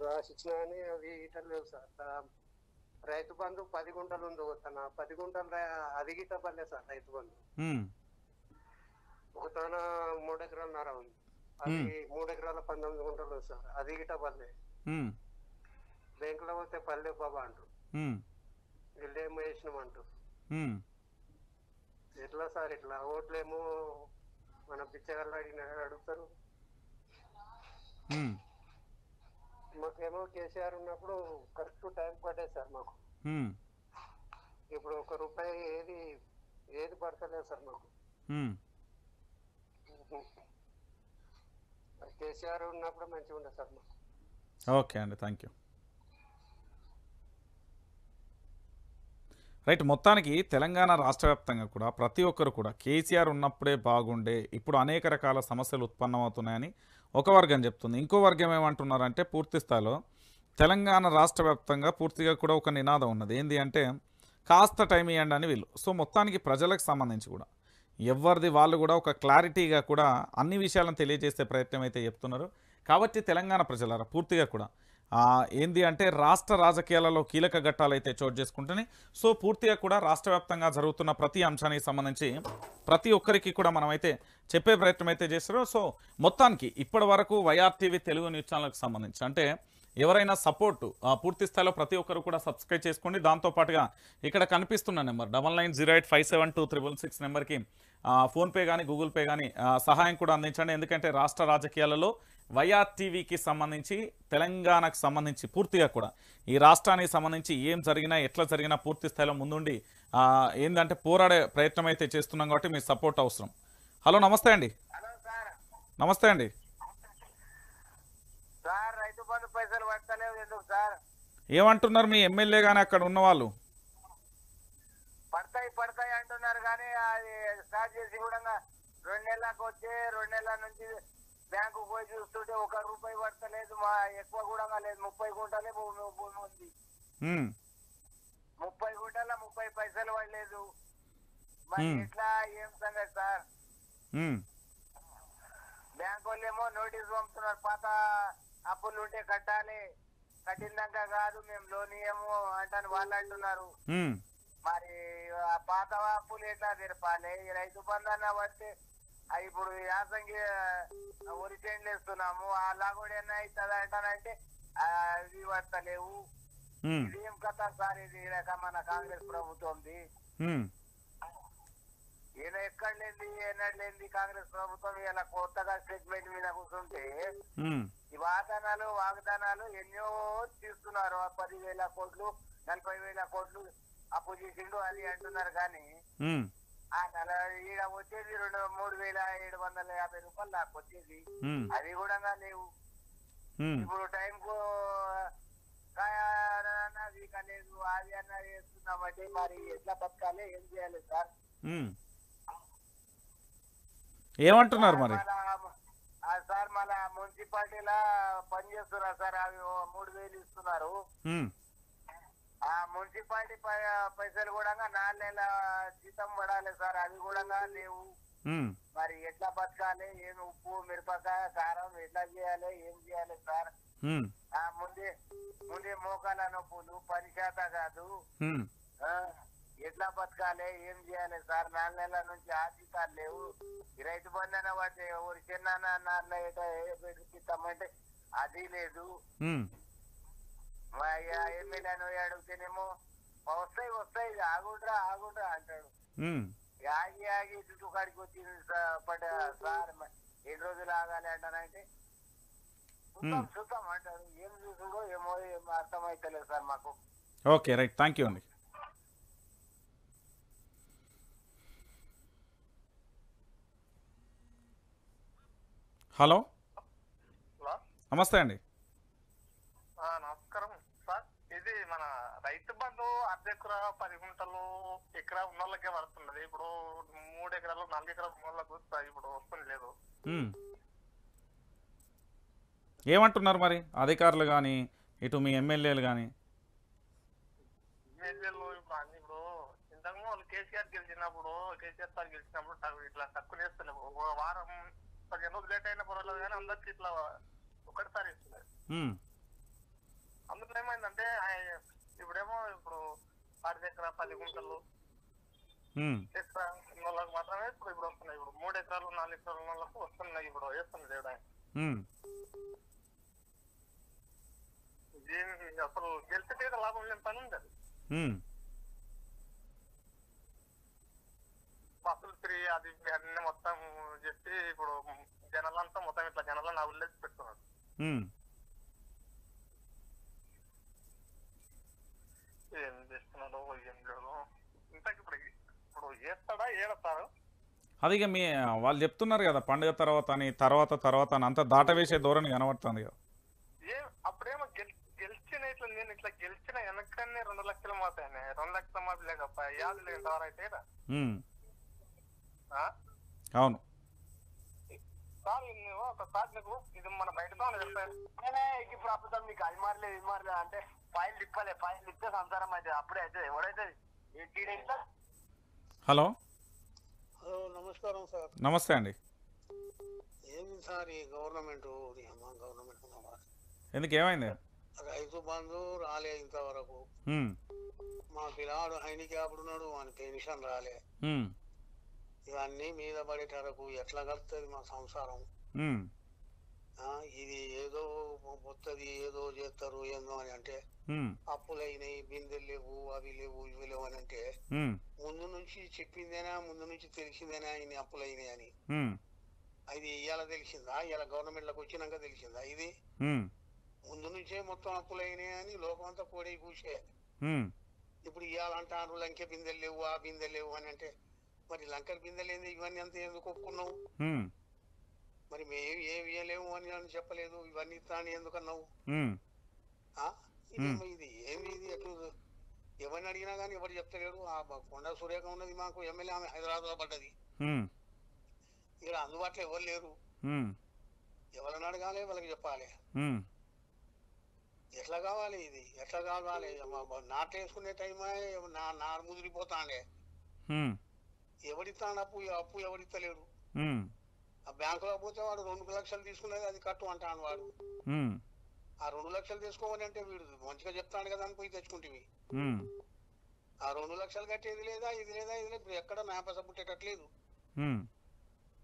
రాసిచ్చినా అని అవి గిట లేవు సార్. రైతు బంధు 10 గుంటలు ఉంది, 10 గుంటలు అది గిట పర్లేదు సార్. రైతు బంధు ఒక తన 3 ఎకరాలన్నర ఉంది, అది 3 ఎకరాల 19 గుంటలు సార్. అది గిట పర్లే. బ్యాంకులో పోతే పల్లె బాబా అంటూ వీళ్ళేమో వేసినామంటూ. ఎట్లా సార్ ఇట్లా? ఓట్లేమో మన పిచ్చగాళ్ళు అడుగుతారు. మాకేమో కేసీఆర్ ఉన్నప్పుడు కరెక్ట్ టైం పడ్డాయి సార్ మాకు. ఇప్పుడు 1 రూపాయి ఏది పడతలేదు సార్ మాకు. కేసీఆర్ ఉన్నప్పుడు మంచిగా ఉండదు సార్ మాకు. ఓకే అండి, థ్యాంక్ యూ. రైట్, మొత్తానికి తెలంగాణ రాష్ట్ర వ్యాప్తంగా కూడా ప్రతి ఒక్కరు కూడా కేసీఆర్ ఉన్నప్పుడే బాగుండే, ఇప్పుడు అనేక రకాల సమస్యలు ఉత్పన్నమవుతున్నాయని ఒక వర్గం చెప్తుంది. ఇంకో వర్గం ఏమంటున్నారంటే పూర్తి స్థాయిలో తెలంగాణ రాష్ట్ర వ్యాప్తంగా పూర్తిగా కూడా ఒక నినాదం ఉన్నది. ఏంటి అంటే కాస్త టైం ఇవ్వండి అని వీళ్ళు. సో మొత్తానికి ప్రజలకు సంబంధించి కూడా ఎవరిది వాళ్ళు కూడా ఒక క్లారిటీగా కూడా అన్ని విషయాలను తెలియజేసే ప్రయత్నం అయితే చెప్తున్నారు. కాబట్టి తెలంగాణ ప్రజలారా పూర్తిగా కూడా ఏంది అంటే రాష్ట్ర రాజకీయాలలో కీలక ఘట్టాలు అయితే చోటు చేసుకుంటున్నాయి. సో పూర్తిగా కూడా రాష్ట్ర వ్యాప్తంగా జరుగుతున్న ప్రతి అంశానికి సంబంధించి ప్రతి ఒక్కరికి కూడా మనమైతే చెప్పే ప్రయత్నం అయితే చేస్తారు. సో మొత్తానికి ఇప్పటి వరకు వైఆర్టీవీ తెలుగు న్యూస్ ఛానల్కి సంబంధించి అంటే ఎవరైనా సపోర్టు పూర్తి స్థాయిలో ప్రతి ఒక్కరు కూడా సబ్స్క్రైబ్ చేసుకోండి. దాంతోపాటుగా ఇక్కడ కనిపిస్తున్న నెంబర్ 9908572666 నెంబర్కి ఫోన్పే కానీ గూగుల్ పే కానీ సహాయం కూడా అందించండి. ఎందుకంటే రాష్ట్ర రాజకీయాలలో వైఆర్టీవీకి సంబంధించి తెలంగాణకు సంబంధించి పూర్తిగా కూడా ఈ రాష్ట్రానికి సంబంధించి ఏం జరిగినా ఎట్లా జరిగినా పూర్తి స్థాయిలో ముందుండి ఏంటంటే పోరాడే ప్రయత్నం అయితే చేస్తున్నాం. కాబట్టి మీ సపోర్ట్ అవసరం. హలో నమస్తే అండి. నమస్తే అండి. పైసలు పడతలేవు ఎందుకు సార్? ఏమంటున్నారు మీ ఎమ్మెల్యే కానీ అక్కడ ఉన్న వాళ్ళు? పడతాయి అంటున్నారు కానీ అది స్టార్ట్ చేసి కూడా 2 నెలలకు వచ్చి 2 నెలల నుంచి బ్యాంకు పోయి చూస్తుంటే 1 రూపాయి పడతలేదు. మా ఎక్కువ కూడా లేదు. 30 గుంటలే భూమి ఉంది. 30 గుంటల 30 పైసలు పడలేదు. మరి ఇట్లా ఏం సంగతి సార్? బ్యాంకు వాళ్ళు ఏమో నోటీస్ పంపుతున్నారు, పాత అప్పులు ఉంటే కట్టాలి, కట్టినాక కాదు మేము లోన్ ఇయ్యము అంటాను వాళ్ళు అంటున్నారు. మరి ఆ పాత అప్పులు ఎట్లా తెరపాలి? రైతు బంధు అన్న పడితే ఇప్పుడు యాసంగి వరి చేండ్లు వేస్తున్నాము, అలా కూడా ఏమైనా అవుతుంది అంటానంటే అవి పడతలేవు. ఇదేం కథ సార్? ఇది మన కాంగ్రెస్ ప్రభుత్వంది. ఈయన ఎక్కడ లేని ఏనాడు లేని కాంగ్రెస్ ప్రభుత్వం ఇలా కొత్తగా స్టేట్మెంట్ మీద కూర్చుంటే ఈ వాగ్దానాలు ఎన్నో తీస్తున్నారు. 10,000 కోట్లు 40,000 కోట్లు అప్పు చేసిండు అది అంటున్నారు. కానీ ఈడ వచ్చేది 3,750 రూపాయలు నాకు వచ్చేది, అది కూడా లేవు. ఇప్పుడు టైంకు వీక లేదు, అది అన్న చేస్తున్నామంటే మరి ఎట్లా బతకాలి, ఏం చేయాలి సార్? ఏమంటున్నారు మరి సార్? మళ్ళా మున్సిపాలిటీలా పనిచేస్తున్నారు సార్, అవి 3,000 ఇస్తున్నారు. ఆ మున్సిపాలిటీ పైసలు కూడా 4 నెలల జీతం పడాలి సార్, అవి కూడా లేవు. మరి ఎట్లా బతకాలి? ఏం ఉప్పు మిరపకాయ కారం ఎట్లా చేయాలి, ఏం చేయాలి సార్? ముందే మోకాల నొప్పులు, పని చేత కాదు, ఎట్లా బతకాలి, ఏం చేయాలి సార్? 4 నెలల నుంచి ఆశితాలు లేవు. ఈ రైతు బంధన పడితే ఎవరు చిన్నమంటే అది లేదు. ఎమ్మెల్యేను అడిగితేనేమో వస్తాయి ఆగుండ్రా అంటాడు. ఆగి చుట్టూ కాడికి వచ్చింది సార్, ఎన్ని రోజులు ఆగాలి అంటానంటే చూద్దాం అంటాడు. ఏం చూసుడో ఏమో అర్థమైతలేదు సార్ మాకు. ఓకే రైట్, థ్యాంక్ యూ అండి. హలో నమస్తే అండి. నమస్కారం సార్. ఇది మన రైతు బంధు అర్ధ ఎకరా 10 గుంటలు ఎకరా ఉన్న వాళ్ళకే పడుతున్నది. ఇప్పుడు 3 ఎకరాలు 4 ఎకరాలు ఉన్న వాళ్ళకు ఇప్పుడు వస్తుంది లేదు. ఏమంటున్నారు మరి అధికారులు కానీ ఇటు మీ ఎమ్మెల్యేలు కానీ? ఎమ్మెల్యేలు ఇప్పుడు ఇంతకు వాళ్ళు కేసీఆర్ సార్ గెలిచినప్పుడు ఇట్లా తక్కువ చేస్తలేము. వారం 15 రోజులు లేట్ అయిన పర్వాలేదు కానీ అందరికి ఇట్లా ఒకటిసారి ఇస్తున్నారు. అందులో ఏమైందంటే ఇప్పుడు 10 ఎకరా 10 గుంటలు ఎకరా ఉన్న వాళ్ళకి మాత్రమే ఇప్పుడు వస్తున్నాయి. ఇప్పుడు 3 ఎకరాలు 4 ఎకరాలు ఉన్న వాళ్ళకు వస్తున్నాయి. ఇప్పుడు వేస్తుంది దేవుడా. అసలు గెలిచితే లాభం లేని పని ఉంది. అది బస్సులు ఫ్రీ అది అన్ని మొత్తం చెప్పి ఇప్పుడు జనాలంతా మొత్తం ఇట్లా జనాలను అవిలేసి పెడుతున్నారు. ఏం చేస్తున్నాడు ఏం లేదు. ఇంతకు ఇప్పుడు చేస్తాడా ఏడతారు? అది ఇక మీ వాళ్ళు చెప్తున్నారు కదా పండుగ తర్వాత అని తర్వాత అని అంతా దాటవేసే ధోరణి కనబడుతుంది కదా. అప్పుడేమో గెలిచిన నేను ఇట్లా గెలిచిన వెనకనే 2 లక్షలు మాతాయనే 2 లక్షల మాపి లేకపో యాదు లేదు ఎవరైతే అవును సార్. ఒకసారి నీకు ఇది మన బయటతో ఇప్పుడు అప్పుడు మీకు అది మారలేదు అంటే ఫైల్ ఇస్తే సంసారం అయితే అప్పుడే అయితే ఎవడైతే. హలో హలో నమస్కారం సార్. నమస్తే అండి. ఏంది సార్ ఈ గవర్నమెంట్ ఎందుకు ఏమైంది? రైతు బంధు రాలే ఇంతవరకు. మా పిల్లాడు హ్యాండిక్యాప్డ్ ఉన్నాడు, వాని పెన్షన్ రాలే. ఇవన్నీ మీద పడేటరకు ఎట్లా కలుపుతుంది మా సంసారం? ఇది ఏదో వస్తుంది, ఏదో చేస్తారు ఏందో అని అంటే అప్పులైనాయి, బిందెలు లేవు, అవి లేవు, ఇవి లేవు అని అంటే ముందు నుంచి చెప్పిందేనా, ముందు నుంచి తెలిసిందేనా ఇన్ని అప్పులైనాయి అని? అది ఇవాళ తెలిసిందా? ఇవాళ గవర్నమెంట్ లకు వచ్చినాక తెలిసిందా? ఇది ముందు నుంచే మొత్తం అప్పులైనాయి అని లోకం అంతా కోడి కూసే. ఇప్పుడు ఇవాళ అంటారు లంకె బిందెలు లేవు, ఆ బిందెలు లేవు అని అంటే మరి లంకెల బిందెలు ఏంది, ఇవన్నీ అంతా ఎందుకు ఒప్పుకున్నావు? మరి మేము ఏమి లేవు అని అని చెప్పలేదు, ఇవన్నీ ఇస్తాను ఎందుకన్నావు? ఇది ఏమి ఇది ఎట్లు ఎవరిని అడిగినా కానీ ఎవరు చెప్తలేడు. ఆ కొండ సురేఖ ఉన్నది మాకు ఎమ్మెల్యే, ఆమె హైదరాబాద్ లో పడ్డది. ఇక్కడ అందుబాటులో ఎవరు లేరు. ఎవరిని అడగాలి, వాళ్ళకి చెప్పాలి. ఎట్లా కావాలి ఇది, ఎట్లా కావాలి? నాట్లు వేసుకునే టైమే నారు ముదిరిపోతాండే. ఎవడిస్తాడు అప్పు? అప్పు ఎవడిస్తలేడు. ఆ బ్యాంకులో పోతే వాడు 2 లక్షలు తీసుకునేది అది కట్టు అంటాను వాడు. ఆ 2 లక్షలు తీసుకోమని అంటే వీడు మంచిగా చెప్తాడు కదా అని పోయి తెచ్చుకుంటేవి. ఆ 2 లక్షలు కట్టేది లేదా, ఇది లేదా, ఇది లేదు. ఇప్పుడు ఎక్కడ మేపస పుట్టేటట్లేదు.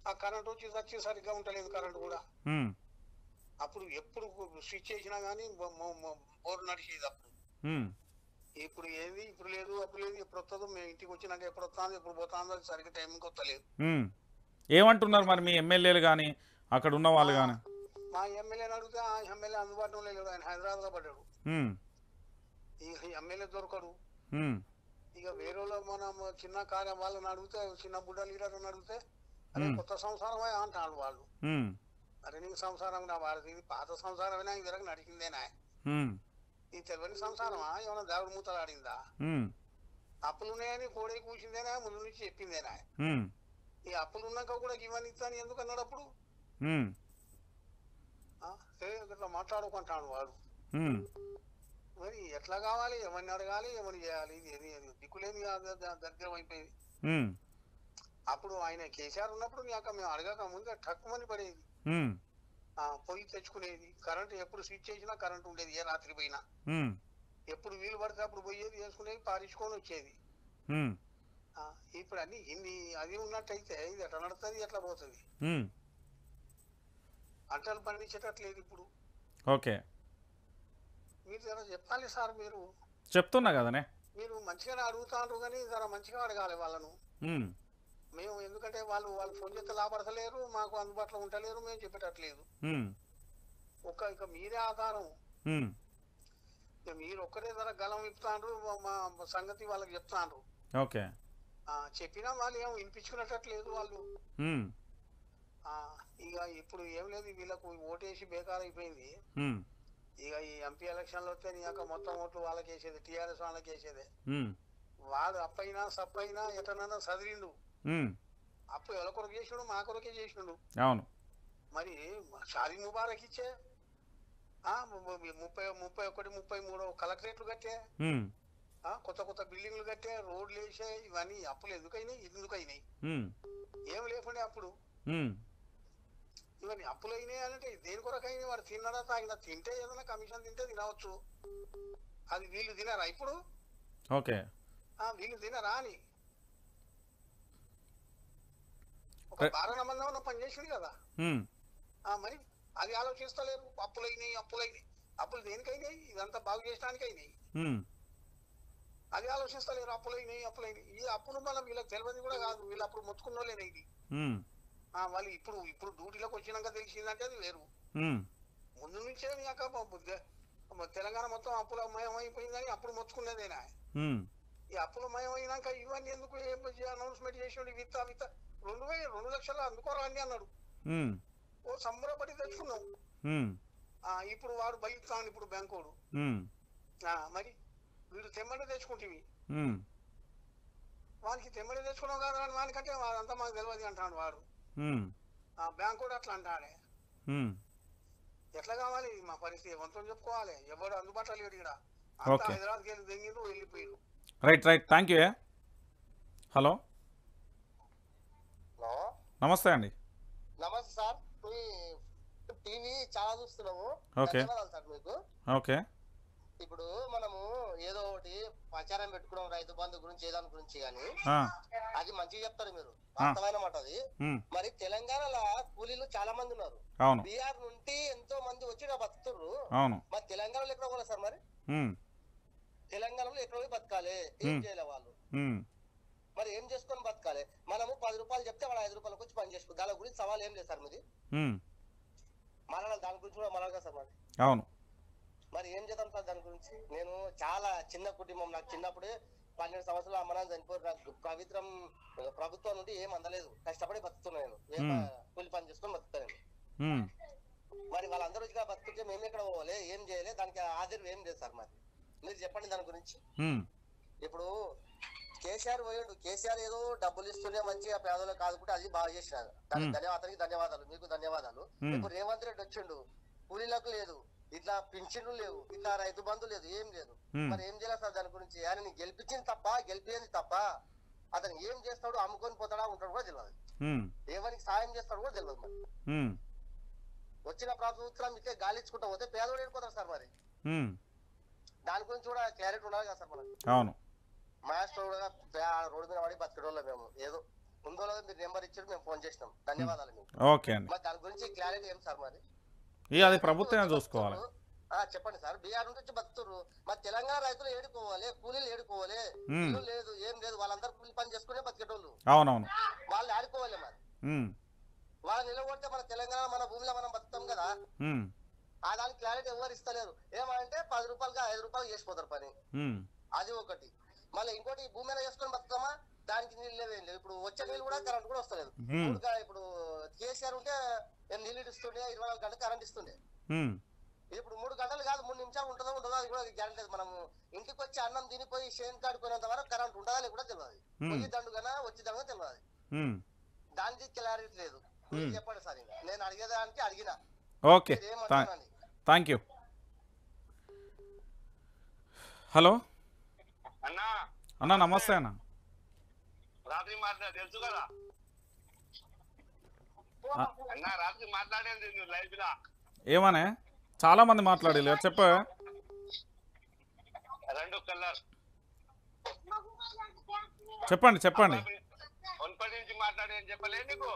ఆ కరెంట్ వచ్చి సరిగ్గా ఉంటలేదు కరెంట్ కూడా. అప్పుడు ఎప్పుడు స్విచ్ చేసినా గానీ బోర్ నడిచేది అప్పుడు. ఇప్పుడు ఏది ఇప్పుడు లేదు, అప్పుడు లేదు. ఎప్పుడు వస్తుందో మేము ఇంటికి వచ్చినాక ఎప్పుడు వస్తుందో ఎప్పుడు పోతుందో అది సరిగ్గా టైంకి వస్తలేదు. ఏమంటున్నారు మరి మీ ఎమ్మెల్యేలు కానీ అక్కడ ఉన్న వాళ్ళు కానీ? మా ఎమ్మెల్యేని అడిగితే ఆ ఎమ్మెల్యే అందుబాటులో లేడు, ఆయన హైదరాబాద్ లో పడ్డాడు. ఈ ఎమ్మెల్యే దొరకడు. ఇక వేరే మనం చిన్న కార్యం వాళ్ళని అడిగితే, చిన్న బుడ్డ లీడర్ని అడిగితే అదే కొత్త సంసారమే అంటాడు వాళ్ళు. అరే నీకు సంసారం నా వాడిది, ఇది పాత సంసారమైనా ఇది వరకు నడిచిందేనా? ఈ తెలియని సంసారమా? ఏమైనా దేవుడు మూతలు ఆడిందా? అప్పులున్నాయని కోడే కూర్చుందేనా? ముందు నుంచి చెప్పిందేనా? ఈ అప్పులు ఉన్నాక కూడా ఇవన్నీ ఇస్తాను ఎందుకు అన్నాడు అప్పుడు? ఇట్లా మాట్లాడుకుంటాడు వాడు. మరి ఎట్లా కావాలి, ఎవరిని అడగాలి, ఎవరిని చేయాలి? దిక్కులేని దరిద్రం అయిపోయింది. అప్పుడు ఆయన కేసీఆర్ ఉన్నప్పుడు మేము అడగక ముందే టక్కుమని పడేది, పొయ్యి తెచ్చుకునేది. కరెంట్ ఎప్పుడు స్విచ్ చేసినా కరెంట్ ఉండేది, ఏ రాత్రి పోయినా. ఎప్పుడు వీలు పడితే అప్పుడు పోయేది, వేసుకునేది, పారించుకొని వచ్చేది. ఇప్పుడు అన్ని ఇన్ని అది ఉన్నట్టయితే ఇది ఎట్లా నడుతుంది, ఎట్లా పోతుంది? పంటలు పండించేటట్లేదు ఇప్పుడు. ఓకే, మీరు జర చెప్పాలి సార్. మీరు చెప్తున్నా కదనే, మీరు మంచిగానే అడుగుతారు కానీ జర మంచిగా అడగాలి వాళ్ళను. మేము ఎందుకంటే వాళ్ళు ఫోన్ చేస్తే లాభపడతలేరు, మాకు అందుబాటులో ఉండలేరు, మేము చెప్పేటట్లేదు. ఇక మీరే ఆధారం. మీరు ఒక్కరే ధర గలం ఇప్పుతాండ్రు, మా సంగతి వాళ్ళకి చెప్తాండ్రు. ఓకే, చెప్పినా వాళ్ళు ఏమో వినిపించుకునేటట్లేదు వాళ్ళు. ఇక ఇప్పుడు ఏం లేదు, వీళ్ళకు ఓటేసి బేకార్ అయిపోయింది. ఇక ఈ ఎంపీ ఎలక్షన్లు వస్తే నీక మొత్తం ఓట్లు వాళ్ళకి వేసేది, టీఆర్ఎస్ వాళ్ళకి వేసేదే. వాడు అప్పైనా సప్పైనా ఎటనైనా చదివిండు. అప్పు ఎవరి కొరకు చేసినాడు? మా కొరకే చేసినాడు. అవును. మరి షాదీ ముబారక్ ఇచ్చే 31, 33 కలెక్టరేట్లు కట్టే, కొత్త బిల్డింగ్లు కట్టే, రోడ్లు వేసే. ఇవన్నీ అప్పులు ఎందుకైనాయి? ఏం లేకుండా అప్పుడు ఇవన్నీ అప్పులు అయినాయి అంటే దేని కొరకు అయినాయి? వాడు తిన్నాడా తాగినా? తింటే ఏదైనా కమిషన్ తింటే తినవచ్చు, అది వీళ్ళు తినారా ఇప్పుడు? ఓకే, వీళ్ళు తినరా అని ఒక భారతమందం ఉన్న పని చేసింది కదా. మరి అది ఆలోచిస్తలేరు. అప్పులైనాయి. అప్పులు దేనికైనాయి? ఇదంతా బాగు చేయడానికి అయినాయి. అది ఆలోచిస్తలేరు. అప్పులైనాయి. ఈ అప్పులు మనం వీళ్ళకి తెలియదు కూడా కాదు, వీళ్ళు అప్పుడు మొత్తుకున్నోళ్ళేనా ఇది? వాళ్ళు ఇప్పుడు డ్యూటీలోకి వచ్చినాక తెలిసిందంటే అది వేరు. ముందు నుంచే తెలంగాణ మొత్తం అప్పులమయం అయిపోయిందని అప్పుడు మొత్తుకునేదేనా? ఈ అప్పులమయం అయినాక ఇవన్నీ ఎందుకు అనౌన్స్మెంట్ చేసినాడు? విత్త 2 లక్షలు అందుకోరా అని అన్నాడు. ఓ సంబరపడి తెచ్చుకున్నాం. ఇప్పుడు వాడు బయలుతాను, ఇప్పుడు బ్యాంకోడు. మరి వీడు తెమ్మడి తెచ్చుకుంటేవి, వానికి తెమ్మడి తెచ్చుకున్నావు కాదు అని వానికంటే వాడంతా మాకు తెలియదు అంటాడు వాడు. బ్యాంకోడు అట్లా అంటాడే. ఎట్లా కావాలి మా పరిస్థితి? ఎవరితో చెప్పుకోవాలి? ఎవరు అందుబాటులో లేడు ఇక్కడ. హైదరాబాద్కి వెళ్ళి దెంగిండు, వెళ్ళిపోయాడు. Right, thank you. హలో. నమస్తే అండి. నమస్తే సార్, మీ టీవీ చాలా చూస్తున్నాము. ఓకే సార్ మీకు ఓకే. ఇప్పుడు మనము ఏదో ఒకటి ప్రచారం పెట్టుకున్నాం రైతు బంధు గురించి ఏదాని గురించి కానీ అది మంచిగా చెప్తారు మీరు, వాస్తవమైన మాట అది. మరి తెలంగాణలో కూలీలు చాలా మంది ఉన్నారు, బీహార్ నుండి ఎంతో మంది వచ్చి బతుకుతున్నారు. మరి తెలంగాణలో ఎక్కడ పోలే సార్? మరి తెలంగాణలో ఎక్కడ పోయి బతకాలి? ఏం చేయలే వాళ్ళు, మరి ఏం చేసుకొని బతకాలి? మనము 10 రూపాయలు చెప్తే వాడు 5 రూపాయలకు వచ్చి పని చేసుకో. దాని గురించి సవాల్ ఏం లేదు సార్ మీది? దాని గురించి కూడా మనాలి కదా సార్ మరి. అవును, మరి ఏం చేద్దాం సార్ దాని గురించి? నేను చాలా చిన్న కుటుంబం, నాకు చిన్నప్పుడే 12 సంవత్సరాలు అమ్మ నాన్న చనిపోయి నాకు ప్రభుత్వం నుండి ఏం అందలేదు, కష్టపడి బతుకుతున్నాను, కూలి పని చేసుకొని బతుకుతాను. మరి వాళ్ళందరూ వచ్చి బతుకుంటే మేము ఎక్కడ పోవాలి, ఏం చేయాలి? దానికి ఆధారం ఏం లేదు సార్, మరి మీరు చెప్పండి దాని గురించి. ఇప్పుడు కేసీఆర్ పోయాడు, కేసీఆర్ ఏదో డబ్బులు ఇస్తూనే మంచిగా పేదలు కాదుకుంటే అది బాగా చేసినారు, దానికి ధన్యవాదాలు, మీకు ధన్యవాదాలు. ఇప్పుడు రేవంత్ రెడ్డి వచ్చిండు, కూలీలకు లేదు, ఇట్లా పింఛన్లు లేవు, ఇట్లా రైతు బంధు లేదు, ఏం లేదు. మరి ఏం చేయాలి సార్ దాని గురించి? ఆయన గెలిపించింది తప్ప, గెలిపింది తప్ప అతను ఏం చేస్తాడు, అమ్ముకొని పోతాడా ఉంటాడు కూడా తెలియదు, ఎవరికి సాయం చేస్తాడు కూడా తెలియదు. మరి వచ్చిన ప్రభుత్వం ఇట్లా గాలించుకుంటా పోతే పేదోడు వెళ్ళిపోతారు సార్. మరి దాని గురించి కూడా క్లారిటీ ఉండాలి కదా సార్ మనకి. అవును, మాస్టర్ రోడ్డు మీద పడి బతికేటోళ్ళం మేము, ఏదో ఉందో లేదో మీరు నెంబర్ ఇచ్చారు, మేము ఫోన్ చేసినాం, ధన్యవాదాలు మీకు. ఓకే అండి. మరి దాని గురించి క్లారిటీ ఏం సార్? మరి అది ప్రభుత్వం చూసుకోవాలి. చెప్పండి సార్. బీహార్ నుంచి బతుకుతారు, మరి తెలంగాణ రైతులు ఏడుకోవాలి, కూలీలు ఏడుకోవాలి, ఇల్లు లేదు, ఏం లేదు, వాళ్ళందరూ కూలి పని చేసుకునే బతికేటోళ్ళు. అవునవును, వాళ్ళు ఆడుకోవాలి. మరి వాళ్ళు నిలబడితే మన తెలంగాణ మన భూమిలో మనం బతుకుతాం కదా. ఆ దానికి క్లారిటీ ఎవరు ఇస్తలేరు. ఏమంటే 10 రూపాయలుగా 5 రూపాయలు చేసిపోతారు పని, అది ఒకటి. మళ్ళీ ఇంకోటి భూమి మీద చేసుకొని బతుకుతామా, దానికి నీళ్ళు లేవేం లేదు. ఇప్పుడు వచ్చే నీళ్ళు కూడా కరెంట్ కూడా వస్తలేదు. ఇప్పుడు కేసీఆర్ ఉంటే నీళ్ళు ఇస్తుండే, 24 గంటలు కరెంట్ ఇస్తుండే. ఇప్పుడు 3 గంటలు కాదు, 3 నిమిషాలు ఉంటుందో ఉండదో అది కూడా గ్యారెంటీ లేదు. మనం ఇంటికి వచ్చి అన్నం తినిపోయి షేన్ కాడుకునేంత వరకు కరెంట్ ఉంటుందా లేదు కూడా తెలియదు, వచ్చి దండుగానా వచ్చి దండుగా తెలియదు, దానికి క్లారిటీ లేదు. చెప్పండి సార్, నేను అడిగేదానికి అడిగినా. Okay, thank you. హలో అన్నా, నమస్తే అన్న. రాత్రి మాట్లాడే తెలుసు కదా అన్న, రాత్రి మాట్లాడేది లైవ్ లా ఏమనే చాలా మంది మాట్లాడలేదు, చెప్ప. 2 కలర్ చెప్పండి. ఒంపటి నుంచి మాట్లాడే చెప్పలేదు నీకు?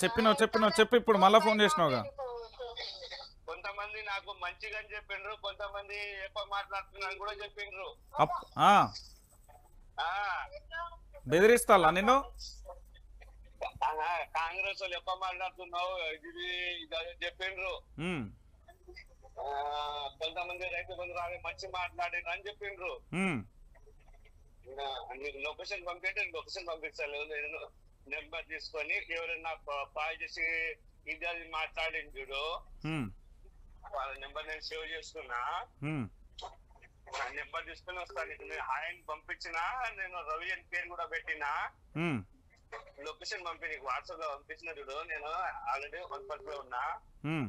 చెప్పినావు చెప్పి ఇప్పుడు మళ్ళా ఫోన్ చేసినావుగా. కొంతమంది నాకు మంచిగా అని చెప్పిండ్రు, కొంతమంది ఎక్కువ మాట్లాడుతున్నాను కూడా చెప్పిండ్రు. బెదిరిస్తాలా నిన్ను? కాంగ్రెస్ వాళ్ళు ఎక్కువ మాట్లాడుతున్నావు ఇది చెప్పిండ్రు. కొంతమంది రైతు బంధు రాని మంచి మాట్లాడిన అని చెప్పిండ్రు. లొకేషన్ పంపిస్తాను, నేను నెంబర్ తీసుకొని ఎవరైనా కాల్ చేసి ఇది అది మాట్లాడింది చూడు, వాళ్ళ నెంబర్ నేను సేవ్ చేసుకున్నా. ఆ నెంబర్ తీసుకుని వస్తాను. నేను హాయ్ పంపించినా, నేను రవి అని పేరు కూడా పెట్టినా. లొకేషన్ పంపి నీకు వాట్సాప్ లో పంపించిన చూడు. నేను ఆల్రెడీ వనపర్తిలో ఉన్నా,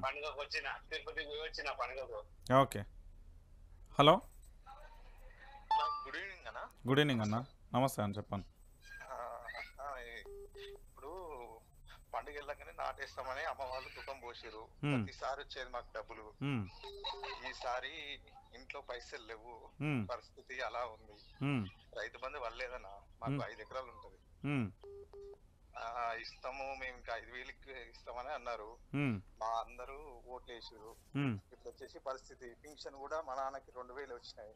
పండుగకు వచ్చిన, తిరుపతికి పోయి వచ్చిన పండుగకు. ఓకే. హలో, గుడ్ ఈవినింగ్ అన్న. గుడ్ ఈవినింగ్ అన్న, నమస్తే అని చెప్పండి. ఇప్పుడు పండుగ వెళ్ళగానే నాటేస్తామని అమ్మ వాళ్ళు దుఃఖం పోసారు. ప్రతిసారి వచ్చేది మాకు డబ్బులు. ఈసారి ఇంట్లో పైసలు లేవు, పరిస్థితి అలా ఉంది. రైతు బంధు వల్లేదన్నా, మాకు 5 ఎకరాలు ఉంటది. ఇస్తాము మేము, ఇంకా 5,000 ఇస్తామని అన్నారు. మా అందరూ ఓట్లు వేసారు. ఇప్పుడు వచ్చేసి పరిస్థితి, పింఛన్ కూడా మా నాన్నకి 2,000 వచ్చినాయి,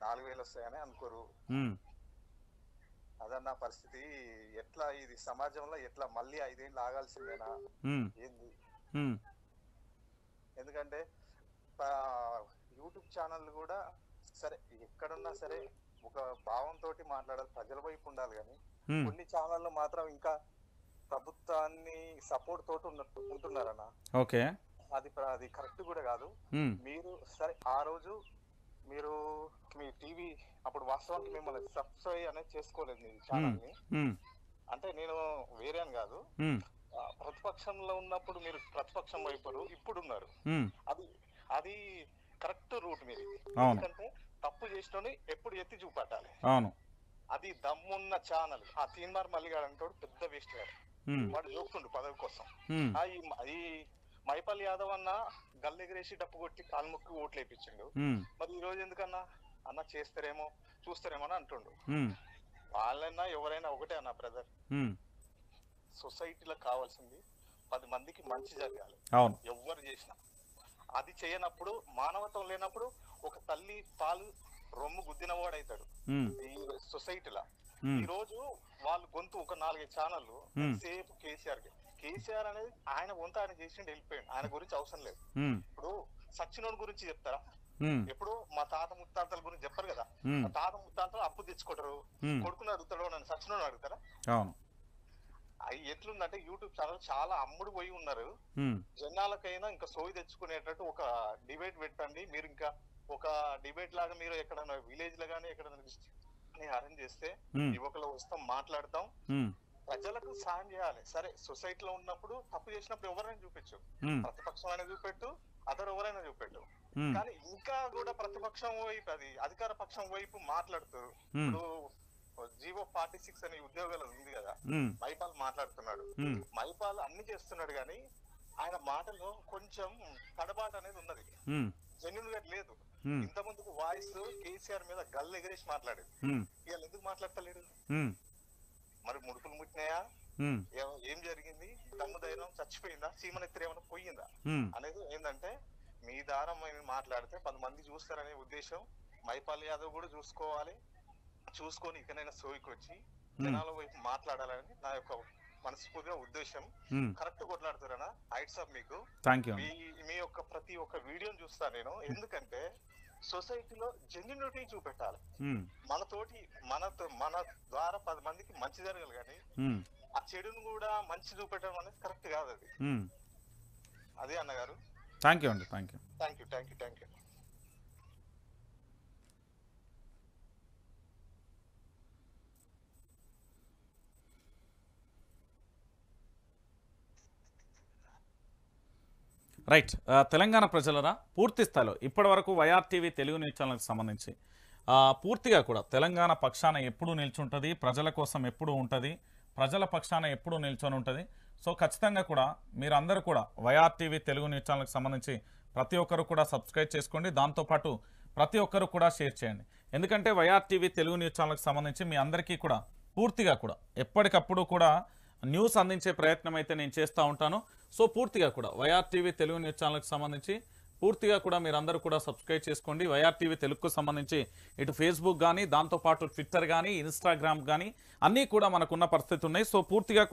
4,000 వస్తాయని అనుకోరు. అదన్న పరిస్థితి. ఎట్లా ఇది సమాజంలో ఎట్లా మళ్ళీ 5 ఏళ్ళు ఆగాల్సిందేనా ఏంది? ఎందుకంటే యూట్యూబ్ ఛానల్ కూడా సరే, ఎక్కడున్నా సరే ఒక భావంతో మాట్లాడాలి, ప్రజల వైపు ఉండాలి. కానీ కొన్ని ఛానళ్ళు మాత్రం ఇంకా ప్రభుత్వాన్ని సపోర్ట్ తోటి ఉంటున్నారన్న. ఓకే, అది కరెక్ట్ కూడా కాదు. మీరు సరే ఆ రోజు మీరు మీ టీవీ అప్పుడు వాస్తవానికి మిమ్మల్ని సబ్స్క్రైబ్ అనేది చేసుకోలేదు మీ ఛానల్ ని. అంటే నేను వేరే అని కాదు, ప్రతిపక్షంలో ఉన్నప్పుడు మీరు ప్రతిపక్షం వైపు ఇప్పుడున్నారు. అది కరెక్ట్ రూట్ మీది. ఎందుకంటే తప్పు చేసిన ఎప్పుడు ఎత్తి చూపట్టాలి. అవును, అది దమ్మున్న ఛానల్. ఆ తీన్మార్ మల్లిగాడు అంటాడు పెద్ద వేస్ట్ గారు. వాడు చూస్తుండు పదవి కోసం. ఈ మైపాల్ యాదవ్ అన్న గల్లెగిరేసి డప్పు కొట్టి కాల్ముక్కి ఓట్లు వేయించిండు. మరి ఈ రోజు ఎందుకన్నా అన్న చేస్తారేమో చూస్తారేమో అని అంటుండు. వాళ్ళైనా ఎవరైనా ఒకటే అన్న బ్రదర్, సొసైటీలో కావాల్సింది 10 మందికి మంచి జరగాలి. ఎవరు చేసినా అది చేయనప్పుడు, మానవత్వం లేనప్పుడు ఒక తల్లి పాలు రొమ్ము గుద్దినవాడైతాడు ఈ సొసైటీలో. ఈ రోజు వాళ్ళు గొంతు ఒక 4-5 ఛానళ్ళు సేపు కేసీఆర్ అనేది ఆయన వంతు ఆయన చేసిండు, వెళ్ళిపోయాడు. ఆయన గురించి అవసరం లేదు. ఇప్పుడు సచ్చినోడి గురించి చెప్తారా? ఎప్పుడు మా తాత ముత్తాతల గురించి చెప్పరు కదా. మా తాత ముత్తాతలు అప్పు తెచ్చుకుంటారు, కొడుకుని అడుగుతాడు, నన్ను సచ్చినోడు అడుగుతారా? అవి ఎట్లుందంటే యూట్యూబ్ ఛానల్ చాలా అమ్ముడు పోయి ఉన్నారు. జనాలకైనా ఇంకా సోయి తెచ్చుకునేటట్టు ఒక డిబేట్ పెట్టండి. మీరు ఇంకా ఒక డిబేట్ లాగా మీరు ఎక్కడైనా విలేజ్ లో గానీ ఎక్కడైనా అరేంజ్ చేస్తే యువకులు వస్తాం, మాట్లాడతాం, ప్రజలకు సాయం చేయాలి. సరే సొసైటీలో ఉన్నప్పుడు తప్పు చేసినప్పుడు ఎవరైనా చూపించు, ప్రతిపక్షం అయినా చూపెట్టు, అదర్ ఎవరైనా చూపెట్టు. కానీ ఇంకా కూడా ప్రతిపక్షం వైపు, అది అధికార పక్షం వైపు మాట్లాడుతారు. ఇప్పుడు జీవో 46 అనే ఉద్యోగాలు ఉంది కదా, మైపాల్ మాట్లాడుతున్నాడు. మైపాల్ అన్ని చేస్తున్నాడు కానీ ఆయన మాటలో కొంచెం తడబాటు అనేది ఉన్నది, జెన్యున్ గా లేదు. ఇంత ముందుకు వాయిస్ కేసీఆర్ మీద గల్లు ఎగరేసి మాట్లాడేది, ఇవాళ ఎందుకు మాట్లాడతలేడు? మరి ముడుపులు ముట్టినాయా, ఏం జరిగింది, దమ్ము ధైర్యం చచ్చిపోయిందా, చీమనెత్తిరి ఏమైనా పోయిందా అనేది ఏంటంటే మీ దారం మాట్లాడితే 10 మంది చూస్తారనే ఉద్దేశం. మైపాల్ యాదవ్ కూడా చూసుకోవాలి, చూసుకొని ఇకనైనా సోయికి వచ్చి జనాల వైపు మాట్లాడాలని నా యొక్క మనస్ఫూర్తిగా ఉద్దేశం. కరెక్ట్ కొట్లాడుతారనా? హైట్స్ ఆఫ్ మీకు. మీ యొక్క ప్రతి ఒక్క వీడియోని చూస్తా నేను, ఎందుకంటే సొసైటీలో జెన్యూనిటీ చూపెట్టాలి. మనతోటి మన ద్వారా 10 మందికి మంచి జరగాలి కానీ ఆ చెడును కూడా మంచి చూపెట్టడం అనేది కరెక్ట్ కాదు. అది అదే అన్నగారు. థ్యాంక్ యూ అండి. Thank you. రైట్. తెలంగాణ ప్రజలరా, పూర్తి స్థాయిలో ఇప్పటి వరకు వైఆర్టీవీ తెలుగు న్యూస్ ఛానల్కి సంబంధించి పూర్తిగా కూడా తెలంగాణ పక్షాన ఎప్పుడు నిల్చుంటుంది, ప్రజల కోసం ఎప్పుడు ఉంటుంది, ప్రజల పక్షాన ఎప్పుడు నిల్చొని ఉంటుంది. సో ఖచ్చితంగా కూడా మీరందరూ కూడా వైఆర్టీవీ తెలుగు న్యూస్ ఛానల్కి సంబంధించి ప్రతి ఒక్కరు కూడా సబ్స్క్రైబ్ చేసుకోండి. దాంతోపాటు ప్రతి ఒక్కరు కూడా షేర్ చేయండి. ఎందుకంటే వైఆర్టీవీ తెలుగు న్యూస్ ఛానల్కి సంబంధించి మీ అందరికీ కూడా పూర్తిగా కూడా ఎప్పటికప్పుడు కూడా న్యూస్ అందించే ప్రయత్నం అయితే నేను చేస్తూ ఉంటాను. సో పూర్తిగా కూడా వైఆర్టీవీ తెలుగు న్యూస్ ఛానల్కి సంబంధించి పూర్తిగా కూడా మీరందరూ కూడా సబ్స్క్రైబ్ చేసుకోండి. వైఆర్టీవీ తెలుగుకు సంబంధించి ఇటు ఫేస్బుక్ కానీ, దాంతోపాటు ట్విట్టర్ కానీ, ఇన్స్టాగ్రామ్ కానీ అన్నీ కూడా మనకున్న పరిస్థితి ఉన్నాయి. సో పూర్తిగా